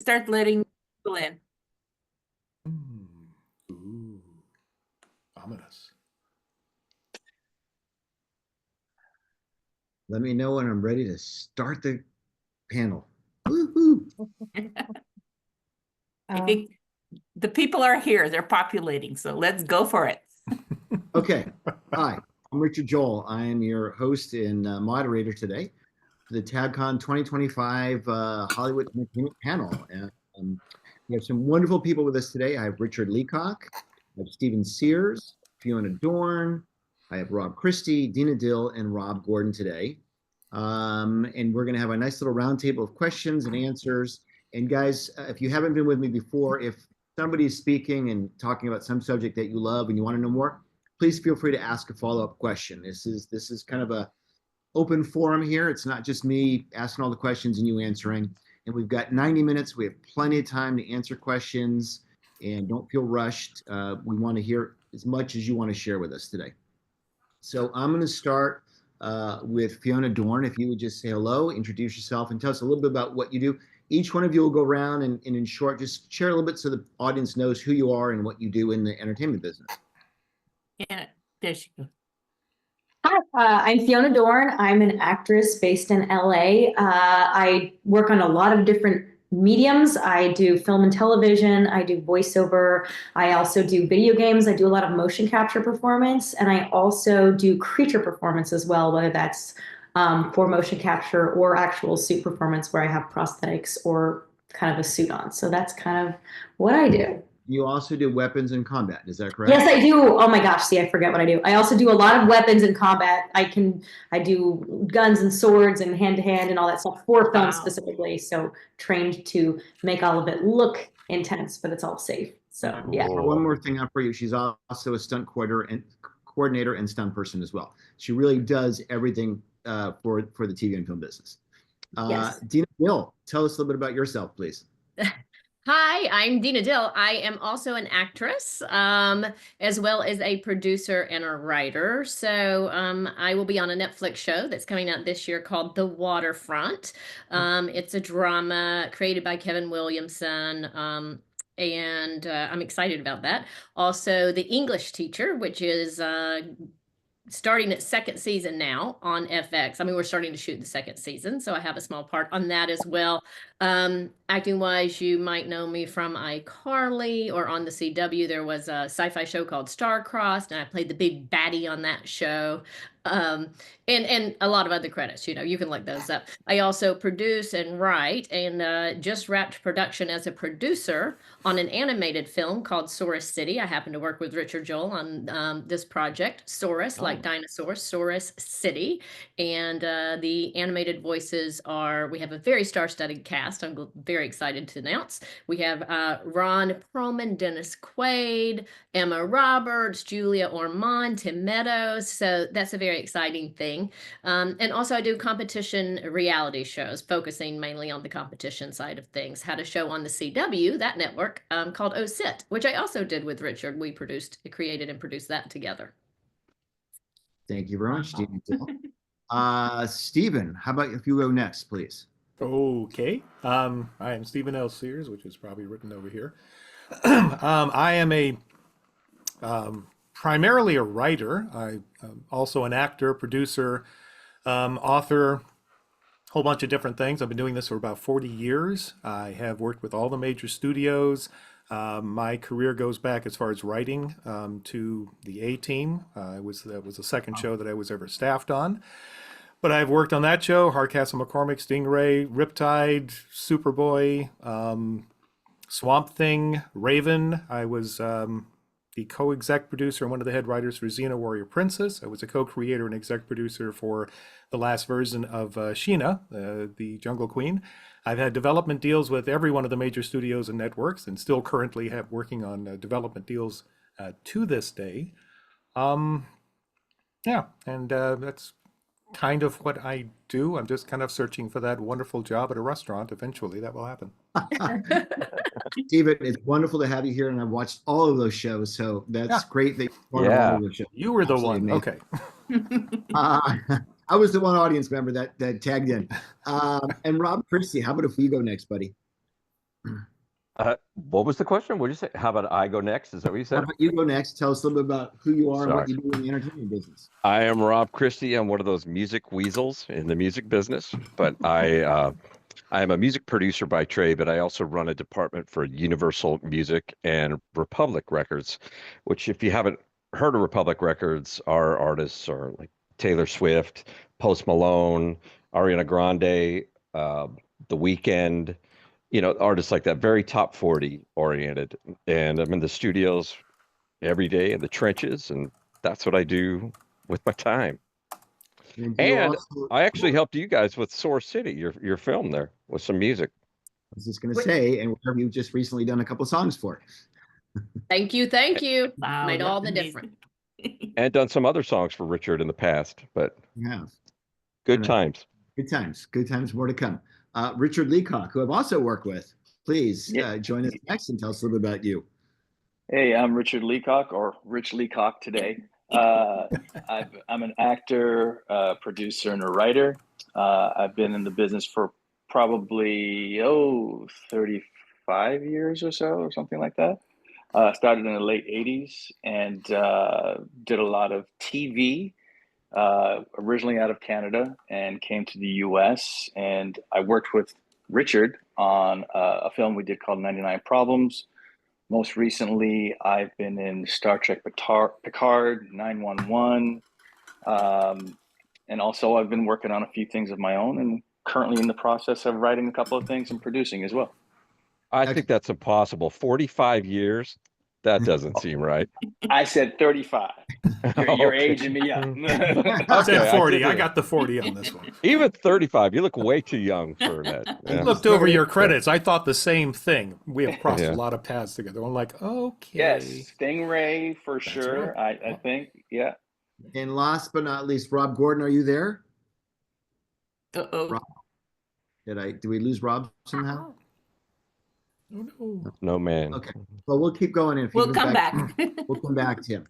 start letting people in. Ooh, ominous. Let me know when I'm ready to start the panel. Woo-hoo. I think the people are here. They're populating, so let's go for it. Okay. Hi, I'm Richard Joel. I am your host and moderator today for the TABCon 2025 Hollywood Entertainment Panel. And we have some wonderful people with us today. I have Richard Leecock, I have Stephen Sears, Fiona Dorn, I have Rob Christie, Deena Dill, and Rob Gordon today. And we're going to have a nice little roundtable of questions and answers. And guys, if you haven't been with me before, if somebody's speaking and talking about some subject that you love and you want to know more, please feel free to ask a follow-up question. This is kind of a open forum here. It's not just me asking all the questions and you answering. And we've got 90 minutes. We have plenty of time to answer questions, and don't feel rushed. We want to hear as much as you want to share with us today. So I'm going to start with Fiona Dorn. If you would just say hello, introduce yourself, and tell us a little bit about what you do. Each one of you will go around and in short, just share a little bit so the audience knows who you are and what you do in the entertainment business. Yeah, there she goes. Hi, I'm Fiona Dorn. I'm an actress based in LA. I work on a lot of different mediums. I do film and television. I do voiceover. I also do video games. I do a lot of motion capture performance, and I also do creature performance as well, whether that's for motion capture or actual suit performance where I have prosthetics or kind of a suit on. So that's kind of what I do. You also do weapons and combat, is that correct? Yes, I do. Oh my gosh, see, I forget what I do. I also do a lot of weapons and combat. I do guns and swords and hand-to-hand and all that stuff for film specifically. So trained to make all of it look intense, but it's all safe. So yeah. One more thing up for you. She's also a stunt coordinator and stunt person as well. She really does everything for the TV and film business. Yes. Deena Dill, tell us a little bit about yourself, please. Hi, I'm Deena Dill. I am also an actress, as well as a producer and a writer. So I will be on a Netflix show that's coming out this year called The Waterfront. It's a drama created by Kevin Williamson. And I'm excited about that. Also, The English Teacher, which is starting its second season now on FX. I mean, we're starting to shoot the second season, so I have a small part on that as well. Acting wise, you might know me from iCarly, or on the CW. There was a sci-fi show called Star-Crossed, and I played the big baddie on that show. And a lot of other credits, you can look those up. I also produce and write, and just wrapped production as a producer on an animated film called Saurus City. I happen to work with Richard Joel on this project, Saurus, like dinosaurs, Saurus City. And the animated voices we have a very star-studded cast. I'm very excited to announce. We have Ron Perlman, Dennis Quaid, Emma Roberts, Julia Ormond, Tim Meadows. So that's a very exciting thing. And also I do competition reality shows, focusing mainly on the competition side of things. Had a show on the CW, that network, called Oh Sit, which I also did with Richard. We created and produced that together. Thank you very much, Stephen. Stephen, how about if you go next, please? Okay. I am Stephen L. Sears, which is probably written over here. I am primarily a writer. I'm also an actor, producer, author, whole bunch of different things. I've been doing this for about 40 years. I have worked with all the major studios. My career goes back as far as writing to the A-Team. That was the second show that I was ever staffed on. But I've worked on that show, Hardcastle McCormick, Stingray, Riptide, Superboy, Swamp Thing, Raven. I was the co-exec producer and one of the head writers for Xena Warrior Princess. I was a co-creator and exec producer for the last version of Sheena, the Jungle Queen. I've had development deals with every one of the major studios and networks, and still currently have working on development deals to this day. Yeah, and that's kind of what I do. I'm just kind of searching for that wonderful job at a restaurant. Eventually that will happen. Stephen, it's wonderful to have you here, and I've watched all of those shows, so that's great that you're on all of those shows. You were the one. Amazing. Okay. I was the one audience member that tagged in. And Rob Christie, how about if you go next, buddy? What was the question? What did you say? How about I go next? Is that what you How said? about you go next? Tell us a little bit about who you are and what Sorry. you do in the entertainment business. I am Rob Christie. I'm one of those music weasels in the music business, but I am a music producer by trade, but I also run a department for Universal Music and Republic Records, which if you haven't heard of Republic Records, our artists are like Taylor Swift, Post Malone, Ariana Grande, The Weeknd, artists like that, very top 40 oriented. And I'm in the studios every day in the trenches, and that's what I do with my time. And you And also, I actually helped you guys with Source City, your film there with some music. I was just going to say, and whatever you've just recently done a couple songs for. Thank you, thank you. Wow, Made all that's the difference. amazing. And done some other songs for Richard in the past, but Yeah. good times. Good times. Good times. More to come. Richard Leecock, who I've also worked with, please Yeah. join us next and tell us a little bit about you. Hey, I'm Richard Leecock, or Rich Leecock today. I'm an actor, producer, and a writer. I've been in the business for probably 35 years or so, or something like that. Started in the late 80s and did a lot of TV, originally out of Canada, and came to the US. And I worked with Richard on a film we did called 99 Problems. Most recently, I've been in Star Trek Picard, 911, and also I've been working on a few things of my own and currently in the process of writing a couple of things and producing as well. I think that's impossible. 45 years? That doesn't seem right. I said 35. You're Okay. aging me up. I said Okay, 40. did I it. got the 40 on this one. Even 35, you look way too young for that. I Yeah. looked over your credits. I thought the same thing. We have crossed Yeah. a lot of paths together. I'm like, okay. Yes, Stingray for That's sure. right. I think, yeah. And last but not least, Rob Gordon, are you there? Uh-oh. Rob? Did we lose Rob somehow? Oh, no. No, man. Okay. Well, we'll keep going. If he We'll comes come back. we'll come back to him.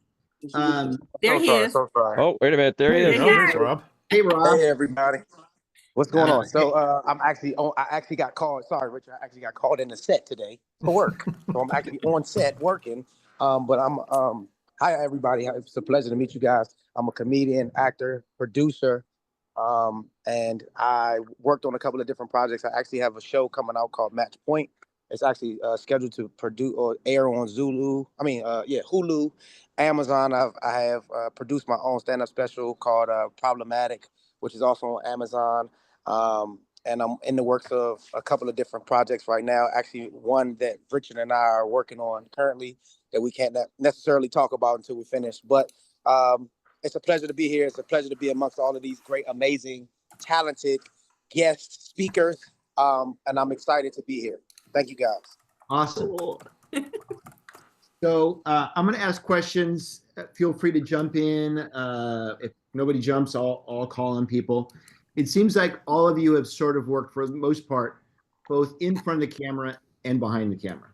There he is. So sorry. Oh, wait a minute. There he There is. he Oh, is. there's Rob. Hey, Rob. Hey everybody. What's going Uh, on? So I'm actually on. I actually got called. Sorry, Richard. I actually got called in the set today for work. So I'm actually on set working. But I'm hi everybody. It's a pleasure to meet you guys. I'm a comedian, actor, producer, and I worked on a couple of different projects. I actually have a show coming out called Match Point. It's actually scheduled to produce or air on Hulu, Amazon. I have produced my own stand-up special called Problematic, which is also on Amazon. And I'm in the works of a couple of different projects right now. Actually, one that Richard and I are working on currently that we can't necessarily talk about until we finish. But it's a pleasure to be here. It's a pleasure to be amongst all of these great, amazing, talented guest speakers. And I'm excited to be here. Thank you, guys. Awesome. Cool. So I'm going to ask questions. Feel free to jump in. If nobody jumps, I'll call on people. It seems like all of you have sort of worked for the most part, both in front of the camera and behind the camera.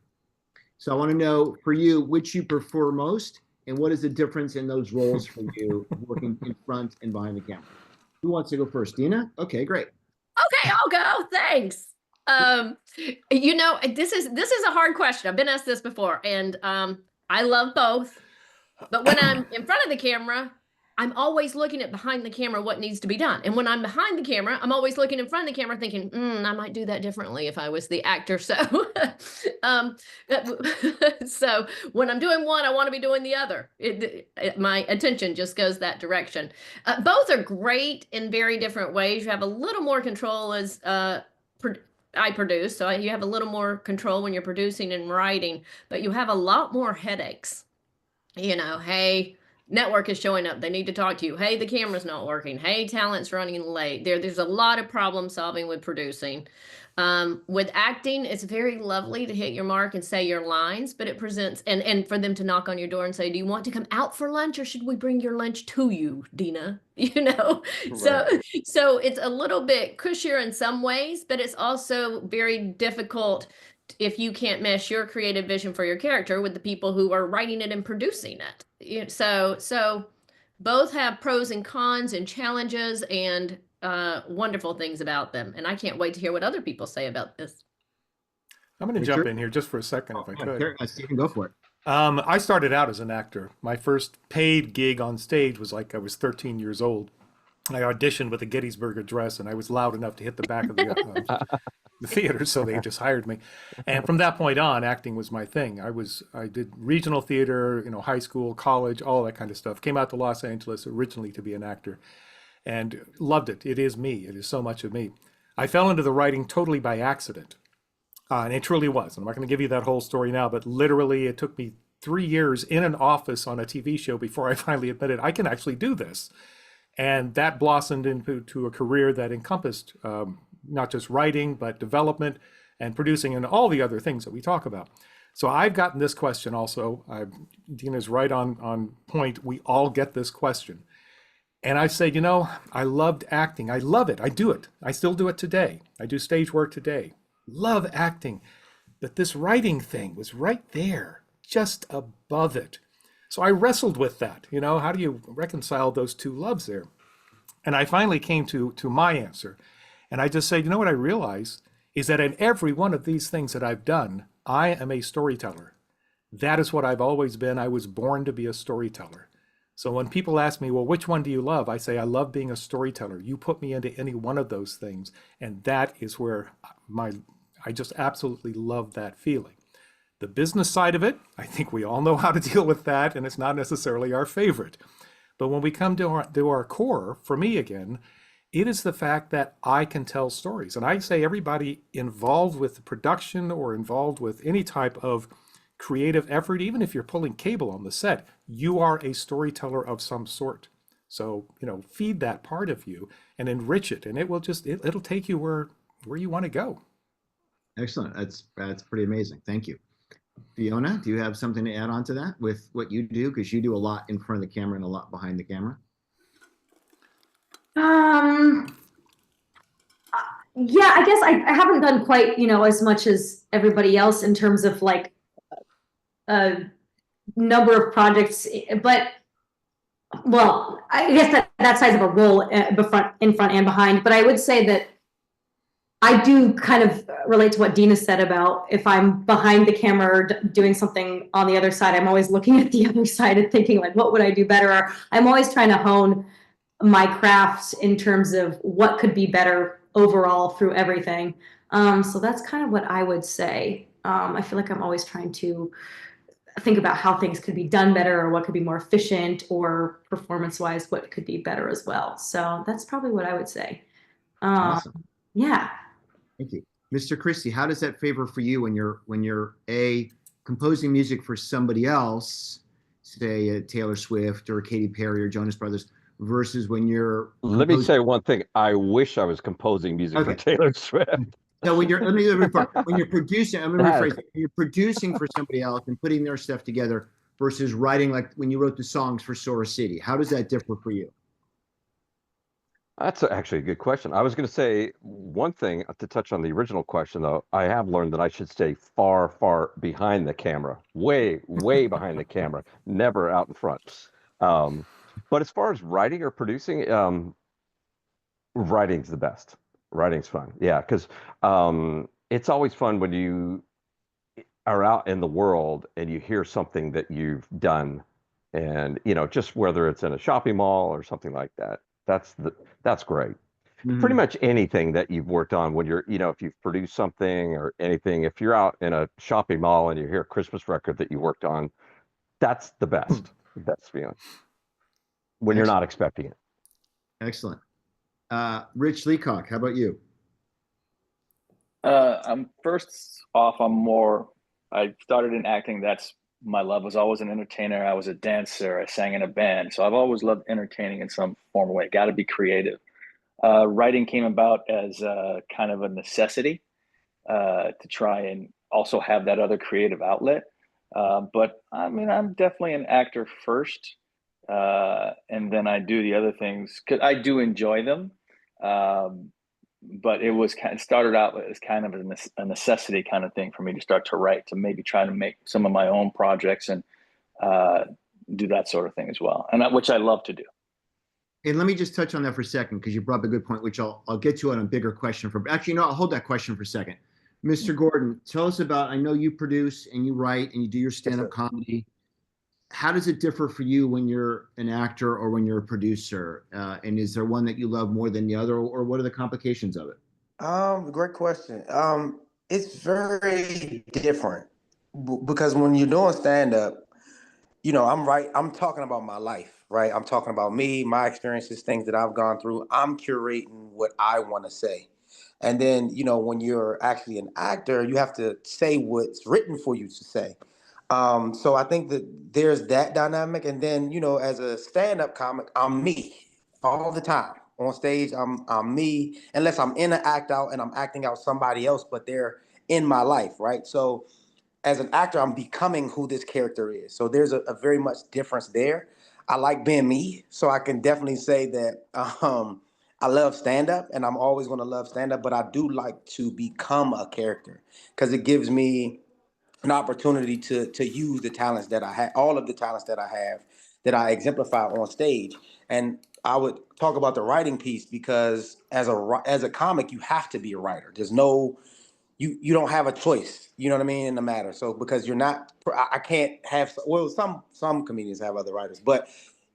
So I want to know for you, which you prefer most, and what is the difference in those roles for you, working in front and behind the camera? Who wants to go first? Deena? Okay, great. Okay, I'll go. Thanks. This is a hard question. I've been asked this before, and I love both. But when I'm in front of the camera, I'm always looking at behind the camera what needs to be done. And when I'm behind the camera, I'm always looking in front of the camera thinking, I might do that differently if I was the actor. So, so when I'm doing one, I want to be doing the other. My attention just goes that direction. Both are great in very different ways. You have a little more control as I produce, so you have a little more control when you're producing and writing, but you have a lot more headaches. Hey, network is showing up. They need to talk to you. Hey, the camera's not working. Hey, talent's running late. There's a lot of problem solving with producing. With acting, it's very lovely to hit your mark and say your lines, but it presents, and for them to knock on your door and say, do you want to come out for lunch or should we bring your lunch to you, Deena? So it's a little bit cushier in some ways, but it's also very difficult if you can't mesh your creative vision for your character with the people who are writing it and producing it. So both have pros and cons and challenges and wonderful things about them. And I can't wait to hear what other people say about this. I'm going to jump in here just for a second, if I could. Stephen, go for it. I started out as an actor. My first paid gig on stage was like I was 13 years old. I auditioned with a Gettysburg Address, and I was loud enough to hit the back of the theater, so they just hired me. And from that point on, acting was my thing. I did regional theater, high school, college, all that kind of stuff. Came out to Los Angeles originally to be an actor, and loved it. It is me. It is so much of me. I fell into the writing totally by accident. And it truly was. I'm not going to give you that whole story now, but literally it took me 3 years in an office on a TV show before I finally admitted I can actually do this. And that blossomed into a career that encompassed not just writing, but development and producing and all the other things that we talk about. So I've gotten this question also. Deena's right on point. We all get this question. And I say, I loved acting. I love it. I do it. I still do it today. I do stage work today. Love acting, but this writing thing was right there, just above it. So I wrestled with that. How do you reconcile those two loves there? And I finally came to my answer. And I just say, what I realize is that in every one of these things that I've done, I am a storyteller. That is what I've always been. I was born to be a storyteller. So when people ask me, well, which one do you love? I say, I love being a storyteller. You put me into any one of those things. And that is where I just absolutely love that feeling. The business side of it, I think we all know how to deal with that, and it's not necessarily our favorite. But when we come to our core, for me again, it is the fact that I can tell stories. And I say everybody involved with the production or involved with any type of creative effort, even if you're pulling cable on the set, you are a storyteller of some sort. So, feed that part of you and enrich it, and it will it'll take you where you want to go. Excellent. That's pretty amazing. Thank you. Fiona, do you have something to add on to that with what you do? Because you do a lot in front of the camera and a lot behind the camera. Yeah, I guess I haven't done quite, as much as everybody else in terms of like a number of projects, but well, I guess that size of a role in front and behind. But I would say that I do kind of relate to what Deena said about if I'm behind the camera or doing something on the other side, I'm always looking at the other side and thinking like, what would I do better? Or I'm always trying to hone my craft in terms of what could be better overall through everything. So that's kind of what I would say. I feel like I'm always trying to think about how things could be done better or what could be more efficient or performance-wise, what could be better as well. So that's probably what I would say. Awesome. Yeah. Thank you. Mr. Christie, how does that favor for you when you're composing music for somebody else, say Taylor Swift or Katy Perry or Jonas Brothers, versus when you're Let me say one thing. I wish I was composing music for Taylor Swift. So when you're producing, I'm going to rephrase it. When you're producing for somebody else and putting their stuff together versus writing, like when you wrote the songs for Sora City, how does that differ for you? That's actually a good question. I was going to say one thing to touch on the original question, though. I have learned that I should stay far, far behind the camera, way, way behind the camera, never out in front. But as far as writing or producing, writing's the best. Writing's fun. Yeah, because it's always fun when you are out in the world and you hear something that you've done, and just whether it's in a shopping mall or something like that. That's great. Mm-hmm. Pretty much anything that you've worked on when you're, if you've produced something or anything, if you're out in a shopping mall and you hear a Christmas record that you worked on, that's the best. Best feeling when you're not expecting it. Excellent. Rich Leecock, how about you? I'm first off, I started in acting. That's my love. Was always an entertainer. I was a dancer. I sang in a band. So I've always loved entertaining in some form or way. Got to be creative. Writing came about as kind of a necessity to try and also have that other creative outlet. But I mean, I'm definitely an actor first. And then I do the other things because I do enjoy them. But it was started out as kind of a necessity kind of thing for me to start to write, to maybe try to make some of my own projects and do that sort of thing as well, and which I love to do. And let me just touch on that for a second, because you brought up a good point, which I'll get to on a bigger question. Actually, I'll hold that question for a second. Mr. Gordon, tell us about, I know you produce and you write and you do your stand-up comedy. How does it differ for you when you're an actor or when you're a producer? And is there one that you love more than the other, or what are the complications of it? Great question. It's very different because when you're doing stand up, I'm talking about my life, right? I'm talking about me, my experiences, things that I've gone through. I'm curating what I want to say. And then, when you're actually an actor, you have to say what's written for you to say. So I think that there's that dynamic. And then, as a stand-up comic, I'm me all the time. On stage, I'm me, unless I'm in an act out and I'm acting out somebody else, but they're in my life, right? So as an actor, I'm becoming who this character is. So there's a very much difference there. I like being me, so I can definitely say that I love stand-up, and I'm always going to love stand-up, but I do like to become a character because it gives me an opportunity to use the talents that I have, all of the talents that I have, that I exemplify on stage. And I would talk about the writing piece because as a comic, you have to be a writer. There's no you don't have a choice, you know what I mean, in the matter. So because you're not, I can't have, well, some comedians have other writers, but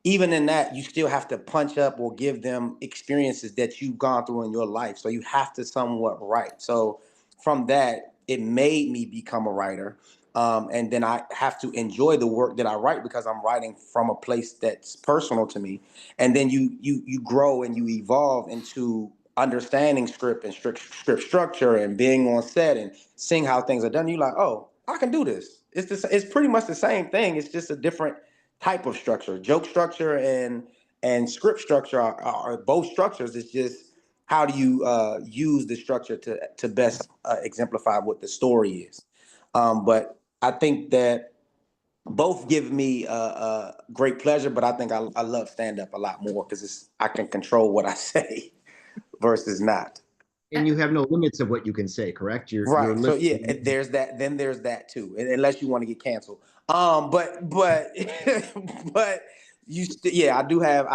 even in that, you still have to punch up or give them experiences that you've gone through in your life. So you have to somewhat write. So from that, it made me become a writer. And then I have to enjoy the work that I write because I'm writing from a place that's personal to me. And then you grow and you evolve into understanding script and script structure and being on set and seeing how things are done. You're like, oh, I can do this. It's pretty much the same thing. It's just a different type of structure. Joke structure and script structure are both structures. It's just how do you use the structure to best exemplify what the story is. But I think that both give me great pleasure, but I think I love stand up a lot more because I can control what I say versus not. And you have no limits of what you can say, correct? You're Right. So yeah, limited. there's that. Then there's that too, unless you want to get canceled. But but yeah, I do have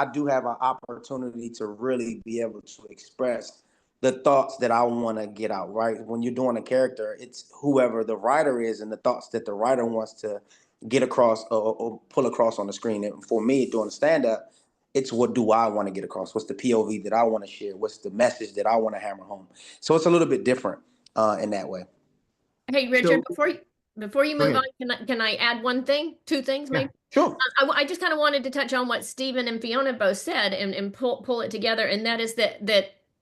an opportunity to really be able to express the thoughts that I want to get out. Right. When you're doing a character, it's whoever the writer is and the thoughts that the writer wants to get across or pull across on the screen. And for me, doing stand up, it's what do I want to get across? What's the POV that I want to share? What's the message that I want to hammer home? So it's a little bit different in that way. Hey, Richard, So, before you go move ahead. on, can I add one thing, two things Yeah, maybe? sure. I just kind of wanted to touch on what Stephen and Fiona both said and pull it together, and that is that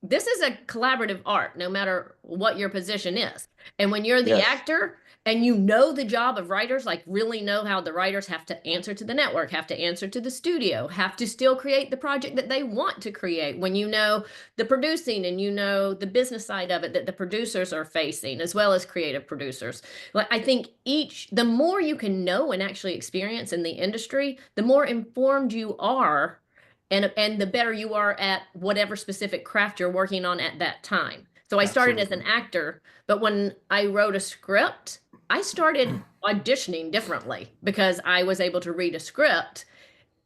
this is a collaborative art, no matter what your position is. And when you're the Yes. actor and you know the job of writers, like really know how the writers have to answer to the network, have to answer to the studio, have to still create the project that they want to create. When you know the producing and you know the business side of it that the producers are facing, as well as creative producers. Like I think the more you can know and actually experience in the industry, the more informed you are and the better you are at whatever specific craft you're working on at that time. So I started as an actor, but when I wrote a script, I started auditioning differently because I was able to read a script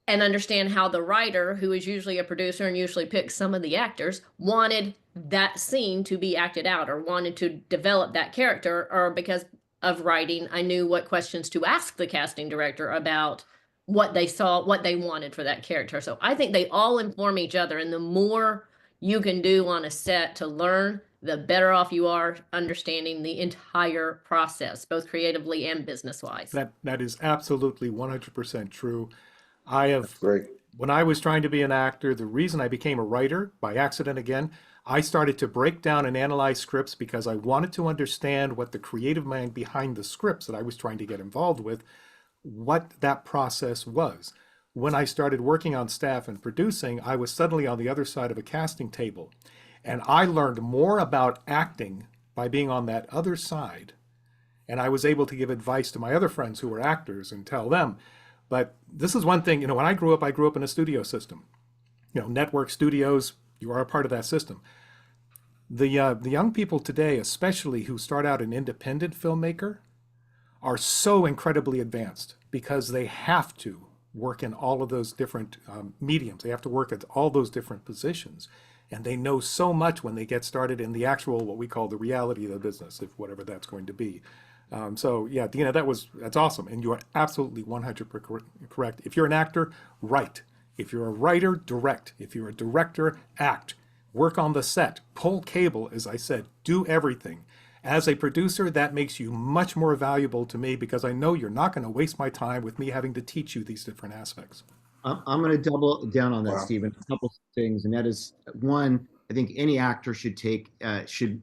and understand how the writer, who is usually a producer and usually picks some of the actors, wanted that scene to be acted out or wanted to develop that character, or because of writing, I knew what questions to ask the casting director about what they saw, what they wanted for that character. So I think they all inform each other, and the more you can do on a set to learn, the better off you are understanding the entire process, both creatively and business-wise. That is absolutely 100% true. I have, Great. when I was trying to be an actor, the reason I became a writer, by accident again, I started to break down and analyze scripts because I wanted to understand what the creative mind behind the scripts that I was trying to get involved with, what that process was. When I started working on staff and producing, I was suddenly on the other side of a casting table. And I learned more about acting by being on that other side. And I was able to give advice to my other friends who were actors and tell them. But this is one thing, when I grew up in a studio system. Network studios, you are a part of that system. The young people today, especially who start out an independent filmmaker, are so incredibly advanced because they have to work in all of those different mediums. They have to work at all those different positions. and they know so much when they get started in the actual, what we call the reality of the business, if whatever that's going to be. So yeah, Deena, that's awesome. And you are absolutely 100% correct. If you're an actor, write. If you're a writer, direct. If you're a director, act. Work on the set, pull cable, as I said, do everything. As a producer, that makes you much more valuable to me because I know you're not going to waste my time with me having to teach you these different aspects. I'm going to double down on that, Wow. Stephen. A couple things, and that is one. I think any actor should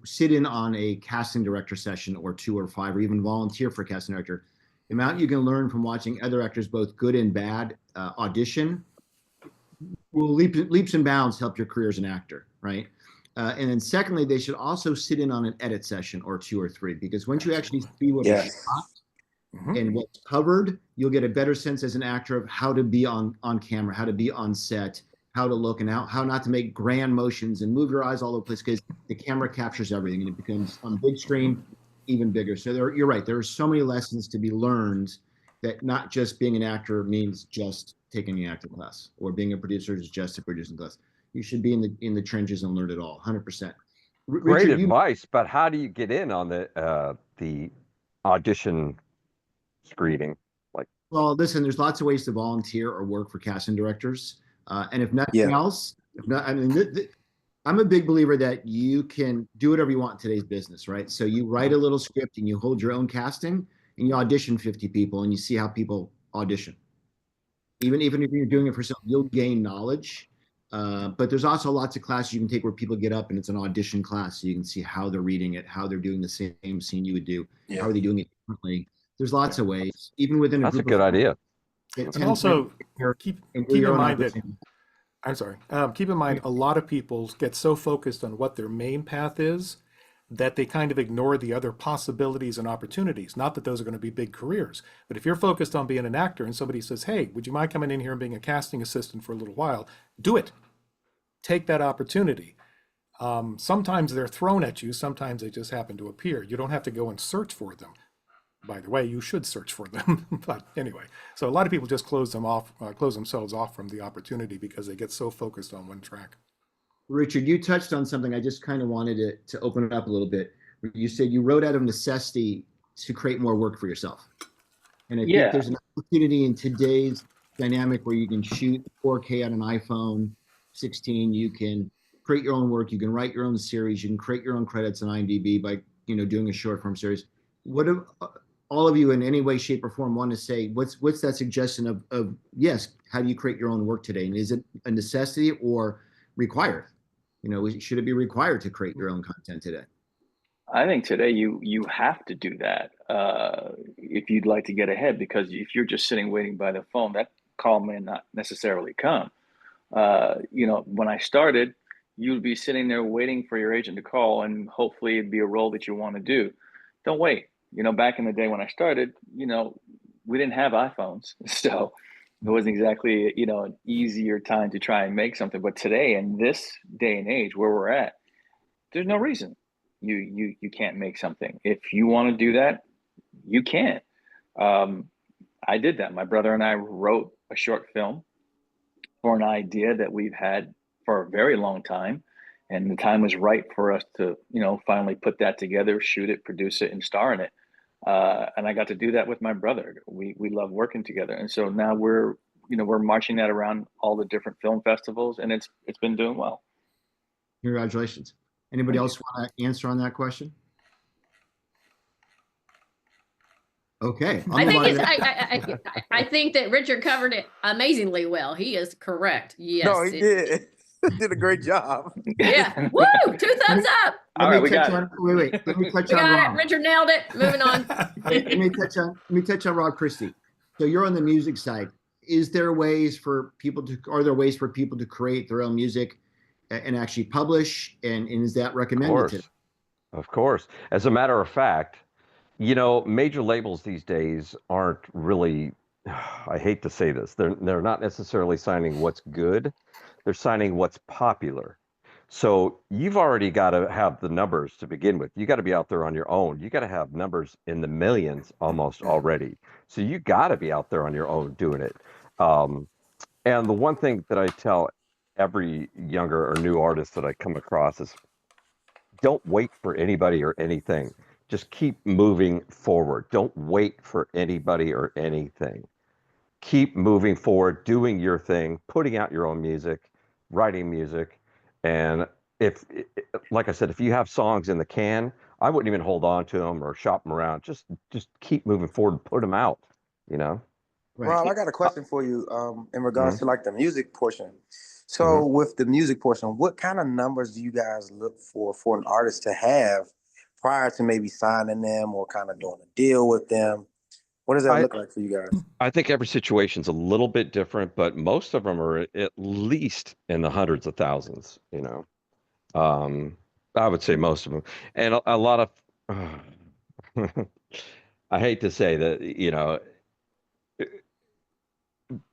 sit in on a casting director session or 2 or 5, or even volunteer for a casting director. The amount you can learn from watching other actors, both good and bad, audition, will leaps and bounds help your career as an actor, right? And then secondly, they should also sit in on an edit session or 2 or 3, because once you actually see what was shot and what's covered, you'll get a better sense as an actor of how to be on camera, how to be on set, how to look, and how not to make grand motions and move your eyes all over the place, because the camera captures everything and it becomes on big screen even bigger. So you're right. There are so many lessons to be learned, that not just being an actor means just taking an acting class, or being a producer is just a producing class. You should be in the trenches and learn it all, 100%. Great Richard, advice, but how do you get in on the audition screening? well, listen, there's lots of ways to volunteer or work for casting directors. And if nothing else, I mean, I'm a big believer that you can do whatever you want in today's business, right? So you write a little script and you hold your own casting and you audition 50 people and you see how people audition. Even if you're doing it for yourself, you'll gain knowledge. But there's also lots of classes you can take where people get up and it's an audition class, so you can see how they're reading it, how they're doing the same scene you would do, how are they doing it differently. There's lots of ways, even within a That's a group good idea. And also keep in mind that, I'm sorry, keep in mind a lot of people get so focused on what their main path is that they kind of ignore the other possibilities and opportunities. Not that those are going to be big careers, but if you're focused on being an actor and somebody says, hey, would you mind coming in here and being a casting assistant for a little while? Do it. Take that opportunity. Sometimes they're thrown at you. Sometimes they just happen to appear. You don't have to go and search for them. By the way, you should search for them. But anyway, so a lot of people just close themselves off from the opportunity because they get so focused on one track. Richard, you touched on something I just kind of wanted to open it up a little bit. You said you wrote out of necessity to create more work for yourself. And I think there's an opportunity in today's dynamic where you can shoot 4K on an iPhone 16. You can create your own work. You can write your own series. You can create your own credits on IMDb by doing a short form series. What if all of you in any way, shape, or form want to say, what's that suggestion of yes, how do you create your own work today? And is it a necessity or required? Should it be required to create your own content today? I think today you have to do that if you'd like to get ahead, because if you're just sitting waiting by the phone, that call may not necessarily come. When I started, you'd be sitting there waiting for your agent to call, and hopefully it'd be a role that you want to do. Don't wait. Back in the day when I started, we didn't have iPhones, so it wasn't exactly an easier time to try and make something. But today, in this day and age where we're at, there's no reason you can't make something. If you want to do that, you can. I did that. My brother and I wrote a short film for an idea that we've had for a very long time, and the time was right for us to finally put that together, shoot it, produce it, and star in it. And I got to do that with my brother. We love working together, and so now we're marching that around all the different film festivals, and it's been doing well. Congratulations. Anybody else want to answer on that question? Okay. I think that Richard covered it amazingly well. He is correct. Yes. No, he did. Did a great job. Yeah. Woo! 2 thumbs up. All right, we got it. Wait. Let me touch We on got Rob. it. Richard nailed it. Moving on. Let me touch on Rob Christie. So you're on the music side. Are there ways for people to create their own music and actually publish? And is that recommended? Of course. As a matter of fact, major labels these days aren't really, I hate to say this, they're not necessarily signing what's good. They're signing what's popular. So you've already got to have the numbers to begin with. You got to be out there on your own. You got to have numbers in the millions almost already. So you got to be out there on your own doing it. And the one thing that I tell every younger or new artist that I come across is don't wait for anybody or anything. Just keep moving forward. Don't wait for anybody or anything. Keep moving forward, doing your thing, putting out your own music, writing music. And if, like I said, if you have songs in the can, I wouldn't even hold on to them or shop them around. Just keep moving forward and put them out, you know? Right. Rob, I got a question for you in regards Mhm. to like the music portion. So with the music portion, what kind of numbers do you guys look for an artist to have prior to maybe signing them or kind of doing a deal with them? What does that I, look like for you guys? I think every situation's a little bit different, but most of them are at least in the hundreds of thousands, you know? I would say most of them. And a lot of, I hate to say that, you know,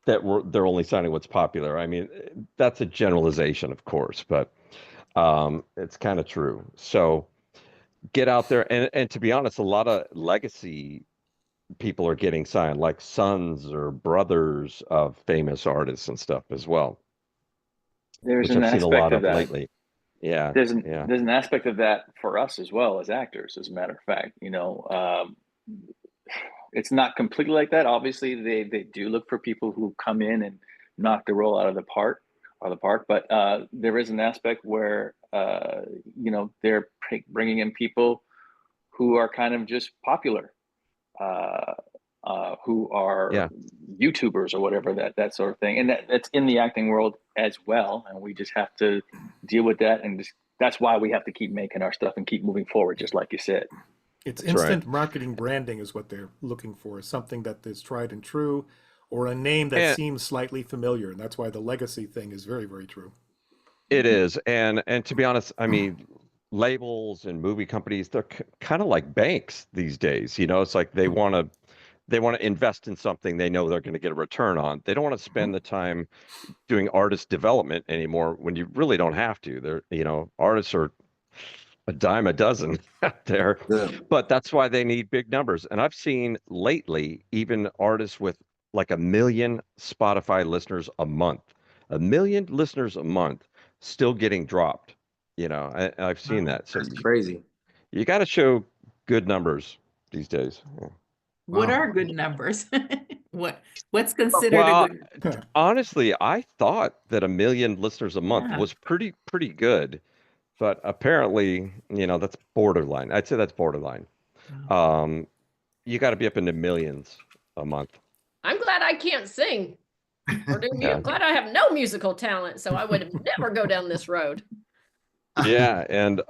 they're only signing what's popular. I mean, that's a generalization, of course, but it's kind of true. So get out there, and to be honest, a lot of legacy people are getting signed, like sons or brothers of famous artists and stuff as well, There's which an I've seen a aspect lot of of that. lately. Yeah, There's an yeah. there's an aspect of that for us as well as actors, as a matter of fact. It's not completely like that. Obviously, they do look for people who come in and knock the role out of the park, But there is an aspect where they're bringing in people who are kind of just popular, uh, who are Yeah. YouTubers or whatever, that sort of thing, and that's in the acting world as well. And we just have to deal with that, and that's why we have to keep making our stuff and keep moving forward, just like you said. It's That's right. instant marketing branding is what they're looking for, something that is tried and true, or a name that And seems slightly familiar. And that's why the legacy thing is very, very true. it is. And to be honest, I mean, labels and movie companies, they're kind of like banks these days. You know, it's like they want to invest in something they know they're going to get a return on. They don't want to spend the time doing artist development anymore when you really don't have to. Artists are a dime a dozen out there, Yeah. but that's why they need big numbers. And I've seen lately even artists with like 1 million Spotify listeners a month, 1 million listeners a month, still getting dropped. I've seen that. So That's crazy. you got to show good numbers these days. Yeah. What Wow. are good numbers? What's considered a Well, good? honestly, I thought that 1 million listeners a month Yeah. was pretty good, but apparently, that's borderline. I'd say that's borderline. You got to be up into millions a month. I'm glad I can't sing or do Yeah. I'm glad I have no musical talent, so I would never go down this road. Yeah, and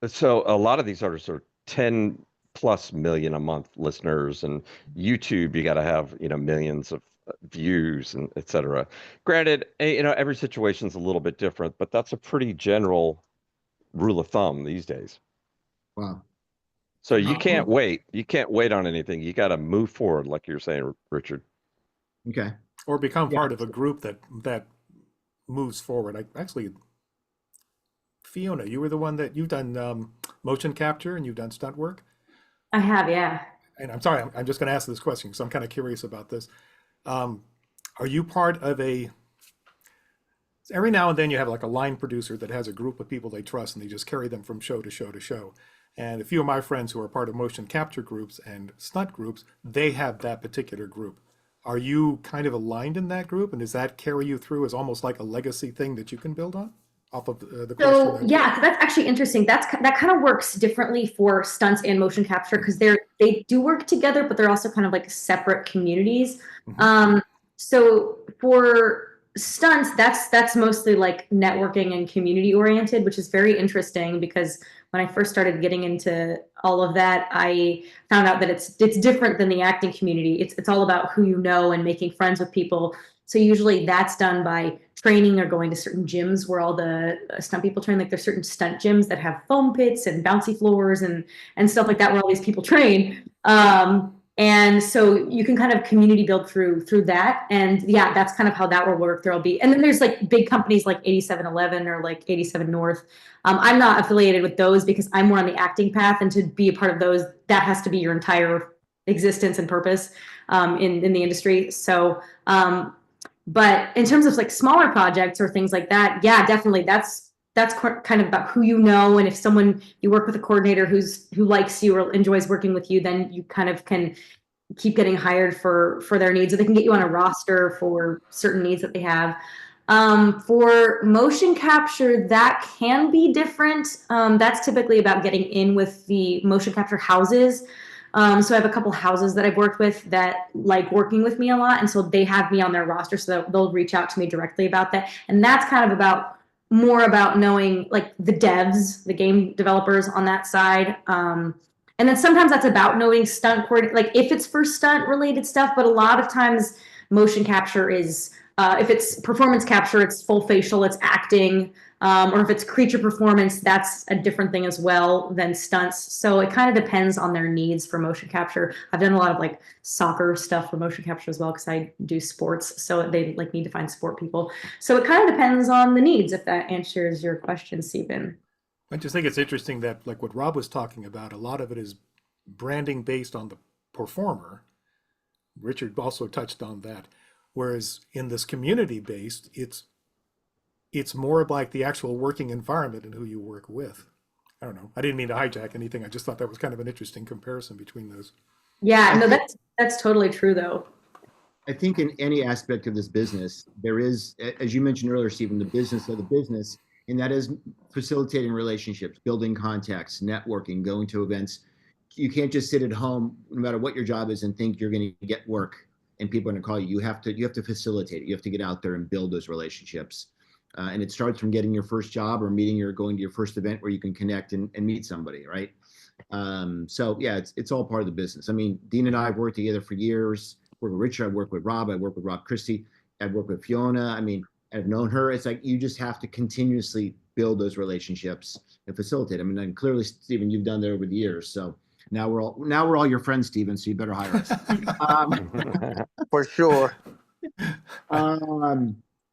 so a lot of these artists are 10+ million a month listeners, and YouTube, you got to have, millions of views and et cetera. Granted, every situation's a little bit different, but that's a pretty general rule of thumb these days. Wow. So you can't wait. You can't wait on anything. You got to move forward, like you're saying, Richard. Okay. Or become Yeah. part of a group that moves forward. Fiona, you were the one that you've done motion capture and you've done stunt work. I have, yeah. And I'm sorry, I'm just going to ask this question because I'm kind of curious about this. Are you part of every now and then you have like a line producer that has a group of people they trust and they just carry them from show to show to show. And a few of my friends who are part of motion capture groups and stunt groups, they have that particular group. Are you kind of aligned in that group? And does that carry you through as almost like a legacy thing that you can build on off of the question? So yeah, so that's actually interesting. That kind of works differently for stunts and motion capture because they do work together, but they're also kind of like separate communities. So for stunts, that's mostly like networking and community oriented, which is very interesting because when I first started getting into all of that, I found out that it's different than the acting community. It's all about who you know and making friends with people. So usually that's done by training or going to certain gyms where all the stunt people train. Like there's certain stunt gyms that have foam pits and bouncy floors and stuff like that where all these people train. And so you can kind of community build through that. And yeah, that's kind of how that will work. There'll be, and then there's like big companies like 8711 or like 87 North. I'm not affiliated with those because I'm more on the acting path, and to be a part of those, that has to be your entire existence and purpose in the industry. So But in terms of like smaller projects or things like that, yeah, definitely that's kind of about who you know, and if someone you work with a coordinator who likes you or enjoys working with you, then you kind of can keep getting hired for their needs, or they can get you on a roster for certain needs that they have. For motion capture, that can be different. That's typically about getting in with the motion capture houses. So I have a couple houses that I've worked with that like working with me a lot, and so they have me on their roster, so they'll reach out to me directly about that. And that's kind of about more about knowing like the devs, the game developers on that side. And then sometimes that's about knowing stunt coordinate, like if it's for stunt related stuff, but a lot of times motion capture is, if it's performance capture, it's full facial, it's acting, or if it's creature performance, that's a different thing as well than stunts. So it kind of depends on their needs for motion capture. I've done a lot of like soccer stuff for motion capture as well, because I do sports, so they like need to find sport people. So it kind of depends on the needs, if that answers your question, Stephen. I just think it's interesting that, like what Rob was talking about, a lot of it is branding based on the performer. Richard also touched on that. Whereas in this community-based, it's more like the actual working environment and who you work with. I don't know. I didn't mean to hijack anything. I just thought that was kind of an interesting comparison between those. Yeah, no, that's totally true, though. I think in any aspect of this business, there is, as you mentioned earlier, Stephen, the business of the business, and that is facilitating relationships, building contacts, networking, going to events. You can't just sit at home, no matter what your job is, and think you're going to get work and people are going to call you. You have to facilitate it. You have to get out there and build those relationships. And it starts from getting your first job or going to your first event where you can connect and meet somebody, right? So yeah, it's all part of the business. I mean, Deena and I have worked together for years. I work with Richard, I work with Rob, I work with Rob Christie, I've worked with Fiona. I mean, I've known her. It's like you just have to continuously build those relationships and facilitate. I mean, and clearly, Stephen, you've done that over the years. So now we're all your friends, Stephen. So you better hire us. For sure.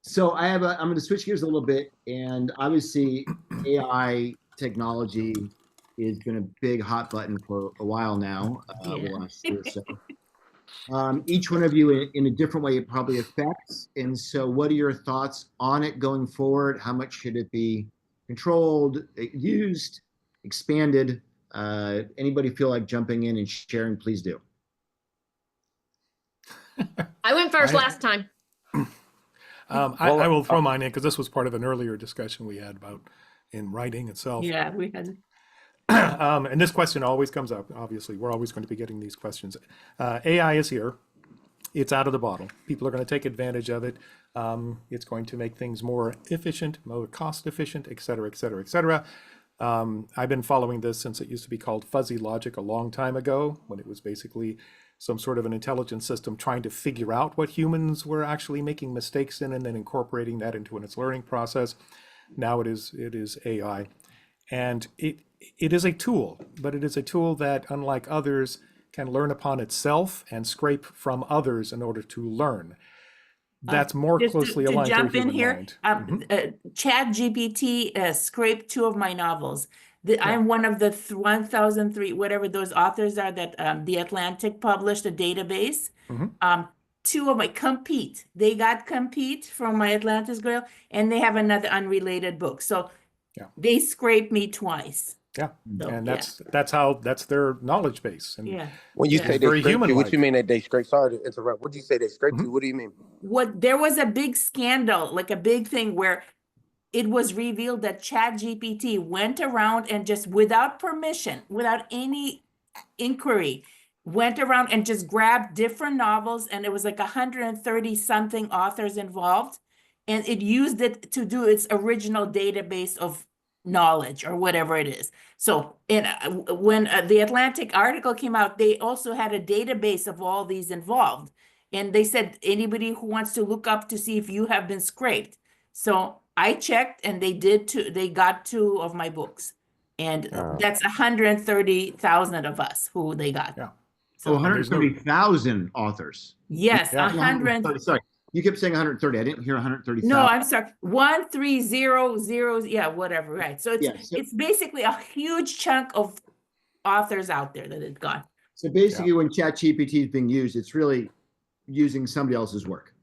So I'm going to switch gears a little bit, and obviously, AI technology has been a big hot button for a while now. Over the last year or so. Each one of you in a different way it probably affects. And so what are your thoughts on it going forward? How much should it be controlled, used, expanded? Anybody feel like jumping in and sharing, please do. I went first last time. I will throw mine in because this was part of an earlier discussion we had about in writing itself. Yeah, we had. And this question always comes up. Obviously, we're always going to be getting these questions. AI is here. It's out of the bottle. People are going to take advantage of it. It's going to make things more efficient, more cost efficient, et cetera, et cetera, et cetera. I've been following this since it used to be called fuzzy logic a long time ago, when it was basically some sort of an intelligence system trying to figure out what humans were actually making mistakes in and then incorporating that into its learning process. Now it is AI. And it is a tool, but it is a tool that, unlike others, can learn upon itself and scrape from others in order to learn. That's more Just closely to aligned to jump the in human here, mind. ChatGPT scraped 2 of my novels. I'm one of the 1,003, whatever those authors are that The Atlantic published a database. 2 of my compete. They got compete from my Atlantis girl, and they have another unrelated book. So they scraped me twice. Yeah, So, and that's their knowledge base. And yeah. When you say they very scrape you, what human-like. you mean that they scrape? Sorry to interrupt. What do you say they scrape you? What do you mean? There was a big scandal, like a big thing where it was revealed that ChatGPT went around and just without permission, without any inquiry, went around and just grabbed different novels, and it was like 130 something authors involved, and it used it to do its original database of knowledge or whatever it is. So when the Atlantic article came out, they also had a database of all these involved. And they said, anybody who wants to look up to see if you have been scraped. So I checked, and they did too. They got 2 of my books, and that's 130,000 of us who they got. Yeah. So 130,000 authors. Yes, Yeah. 100. Sorry, you kept saying 130. I didn't hear 130,000. No, I'm sorry. 1,300. Yeah, whatever. Right. So it's basically a huge chunk of authors out there that it got. So basically, when ChatGPT is being used, it's really using somebody else's work.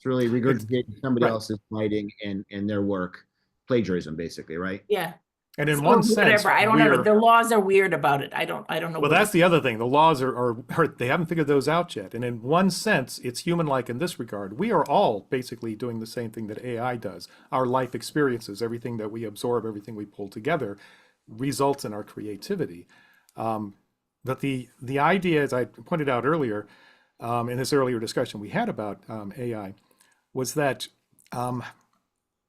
It's really regurgitating somebody else's writing and their work, plagiarism, basically, right? Yeah. And in So one sense, whatever, I don't know. we're, The laws are weird about it. I don't know. well, what that's the other thing. The laws are they haven't figured those out yet. And in one sense, it's human-like in this regard. We are all basically doing the same thing that AI does. Our life experiences, everything that we absorb, everything we pull together, results in our creativity. But the idea, as I pointed out earlier, in this earlier discussion we had about AI, was that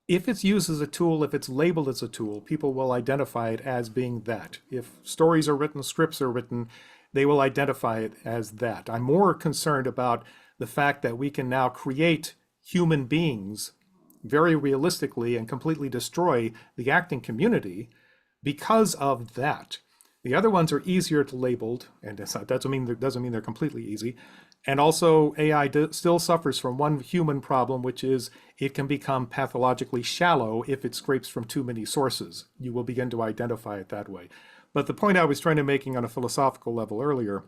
if it's used as a tool, if it's labeled as a tool, people will identify it as being that. If stories are written, scripts are written, they will identify it as that. I'm more concerned about the fact that we can now create human beings very realistically and completely destroy the acting community because of that. The other ones are easier to label, and that doesn't mean they're completely easy. And also, AI still suffers from one human problem, which is it can become pathologically shallow if it scrapes from too many sources. You will begin to identify it that way. But the point I was trying to making on a philosophical level earlier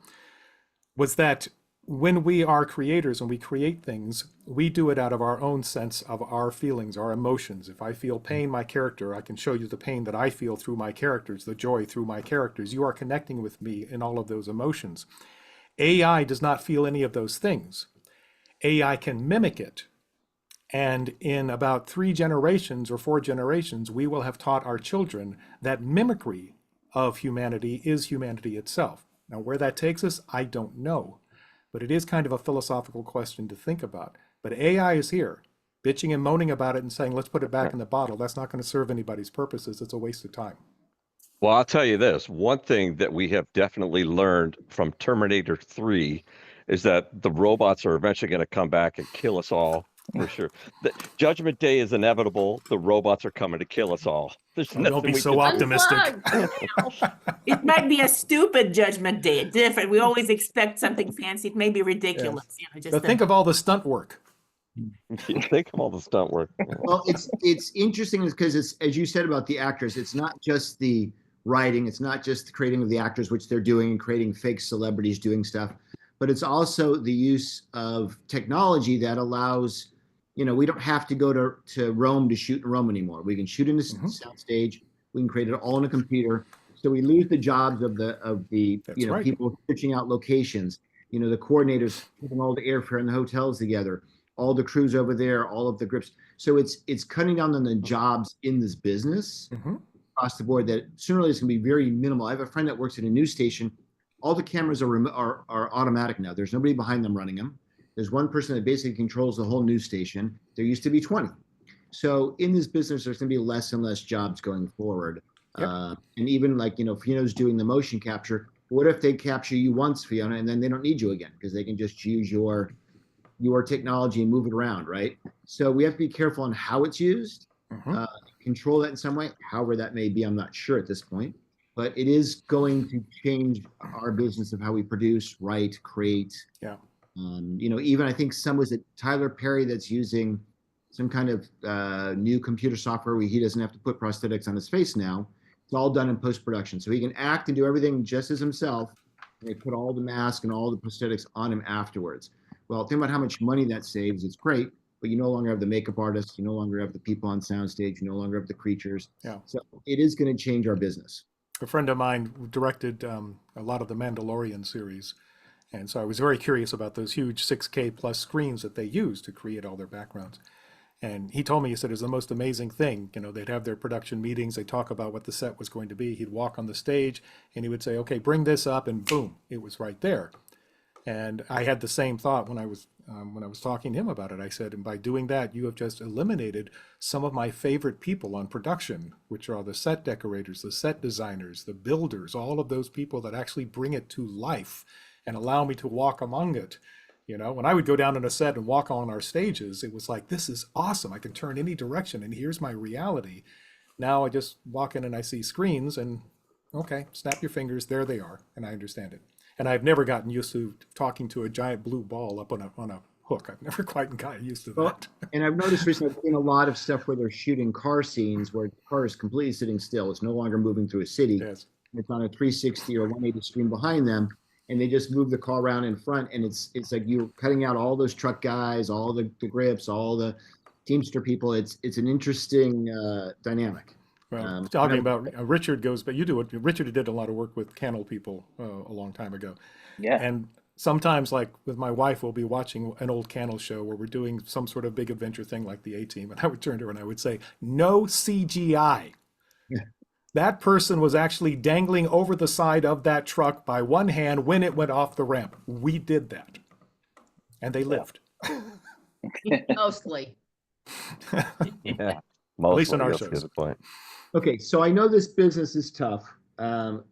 was that when we are creators and we create things, we do it out of our own sense of our feelings, our emotions. If I feel pain, my character, I can show you the pain that I feel through my characters, the joy through my characters. You are connecting with me in all of those emotions. AI does not feel any of those things. AI can mimic it. And in about 3 generations or 4 generations, we will have taught our children that mimicry of humanity is humanity itself. Now, where that takes us, I don't know. But it is kind of a philosophical question to think about. But AI is here, bitching and moaning about it and saying, let's put it back in the bottle. That's not going to serve anybody's purposes. It's a waste of time. Well, I'll tell you this. One thing that we have definitely learned from Terminator 3 is that the robots are eventually going to come back and kill us all, for sure. The Judgment Day is inevitable. The robots are coming to kill us all. There's Don't nothing be we so can do. optimistic. It might be a stupid Judgment Day. Different. We always expect something fancy. It may be ridiculous. Yes. You know, just But think of all the stunt work. Think of all the stunt work. Well, it's interesting because it's, as you said about the actors, it's not just the writing, it's not just the creating of the actors, which they're doing and creating fake celebrities doing stuff, but it's also the use of technology that allows, you know, we don't have to go to Rome to shoot in Rome anymore. We can shoot in a soundstage. We can create it all in a computer. So we lose the jobs of the That's you know, right. people searching out locations, you know, the coordinators putting all the airfare and the hotels together, all the crews over there, all of the grips. So it's cutting down on the jobs in this business across the board that sooner or later is going to be very minimal. I have a friend that works at a news station. All the cameras are automatic now. There's nobody behind them running them. There's one person that basically controls the whole news station. There used to be 20. So in this business, there's going to be less and less jobs going forward. Yep. And even like, you know, Fiona's doing the motion capture. What if they capture you once, Fiona, and then they don't need you again because they can just use your technology and move it around, right? So we have to be careful on how it's used, control that in some way. However that may be, I'm not sure at this point. But it is going to change our business of how we produce, write, create. Yeah. You know, even I think was it Tyler Perry that's using some kind of new computer software where he doesn't have to put prosthetics on his face now. It's all done in post-production. So he can act and do everything just as himself. And they put all the mask and all the prosthetics on him afterwards. Well, think about how much money that saves. It's great, but you no longer have the makeup artists. You no longer have the people on soundstage. You no longer have the creatures. Yeah. So it is going to change our business. A friend of mine directed a lot of the Mandalorian series. And so I was very curious about those huge 6K plus screens that they use to create all their backgrounds. And he told me, he said, it was the most amazing thing. You know, they'd have their production meetings. They talk about what the set was going to be. He'd walk on the stage and he would say, okay, bring this up, and boom, it was right there. And I had the same thought when I was talking to him about it. I said, and by doing that, you have just eliminated some of my favorite people on production, which are the set decorators, the set designers, the builders, all of those people that actually bring it to life and allow me to walk among it. You know, when I would go down on a set and walk on our stages, it was like, this is awesome. I can turn any direction and here's my reality. Now I just walk in and I see screens and, okay, snap your fingers, there they are, and I understand it. And I've never gotten used to talking to a giant blue ball up on a hook. I've never quite gotten used to that. Well, and I've noticed recently, I've seen a lot of stuff where they're shooting car scenes where the car is completely sitting still. It's no longer moving through a city. Yes. It's on a 360 or 180 screen behind them. and they just move the car around in front, and it's like you're cutting out all those truck guys, all the grips, all the Teamster people. It's an interesting dynamic. Well, talking about Richard goes, but you do it. Richard did a lot of work with kennel people a long time ago. Yeah. And sometimes, like with my wife, we'll be watching an old kennel show where we're doing some sort of big adventure thing like the A-Team. And I would turn to her and I would say, no CGI. Yeah. That person was actually dangling over the side of that truck by one hand when it went off the ramp. We did that. And they lived. Mostly. Yeah. At least in Mostly, our that's a shows. good point. Okay, so I know this business is tough.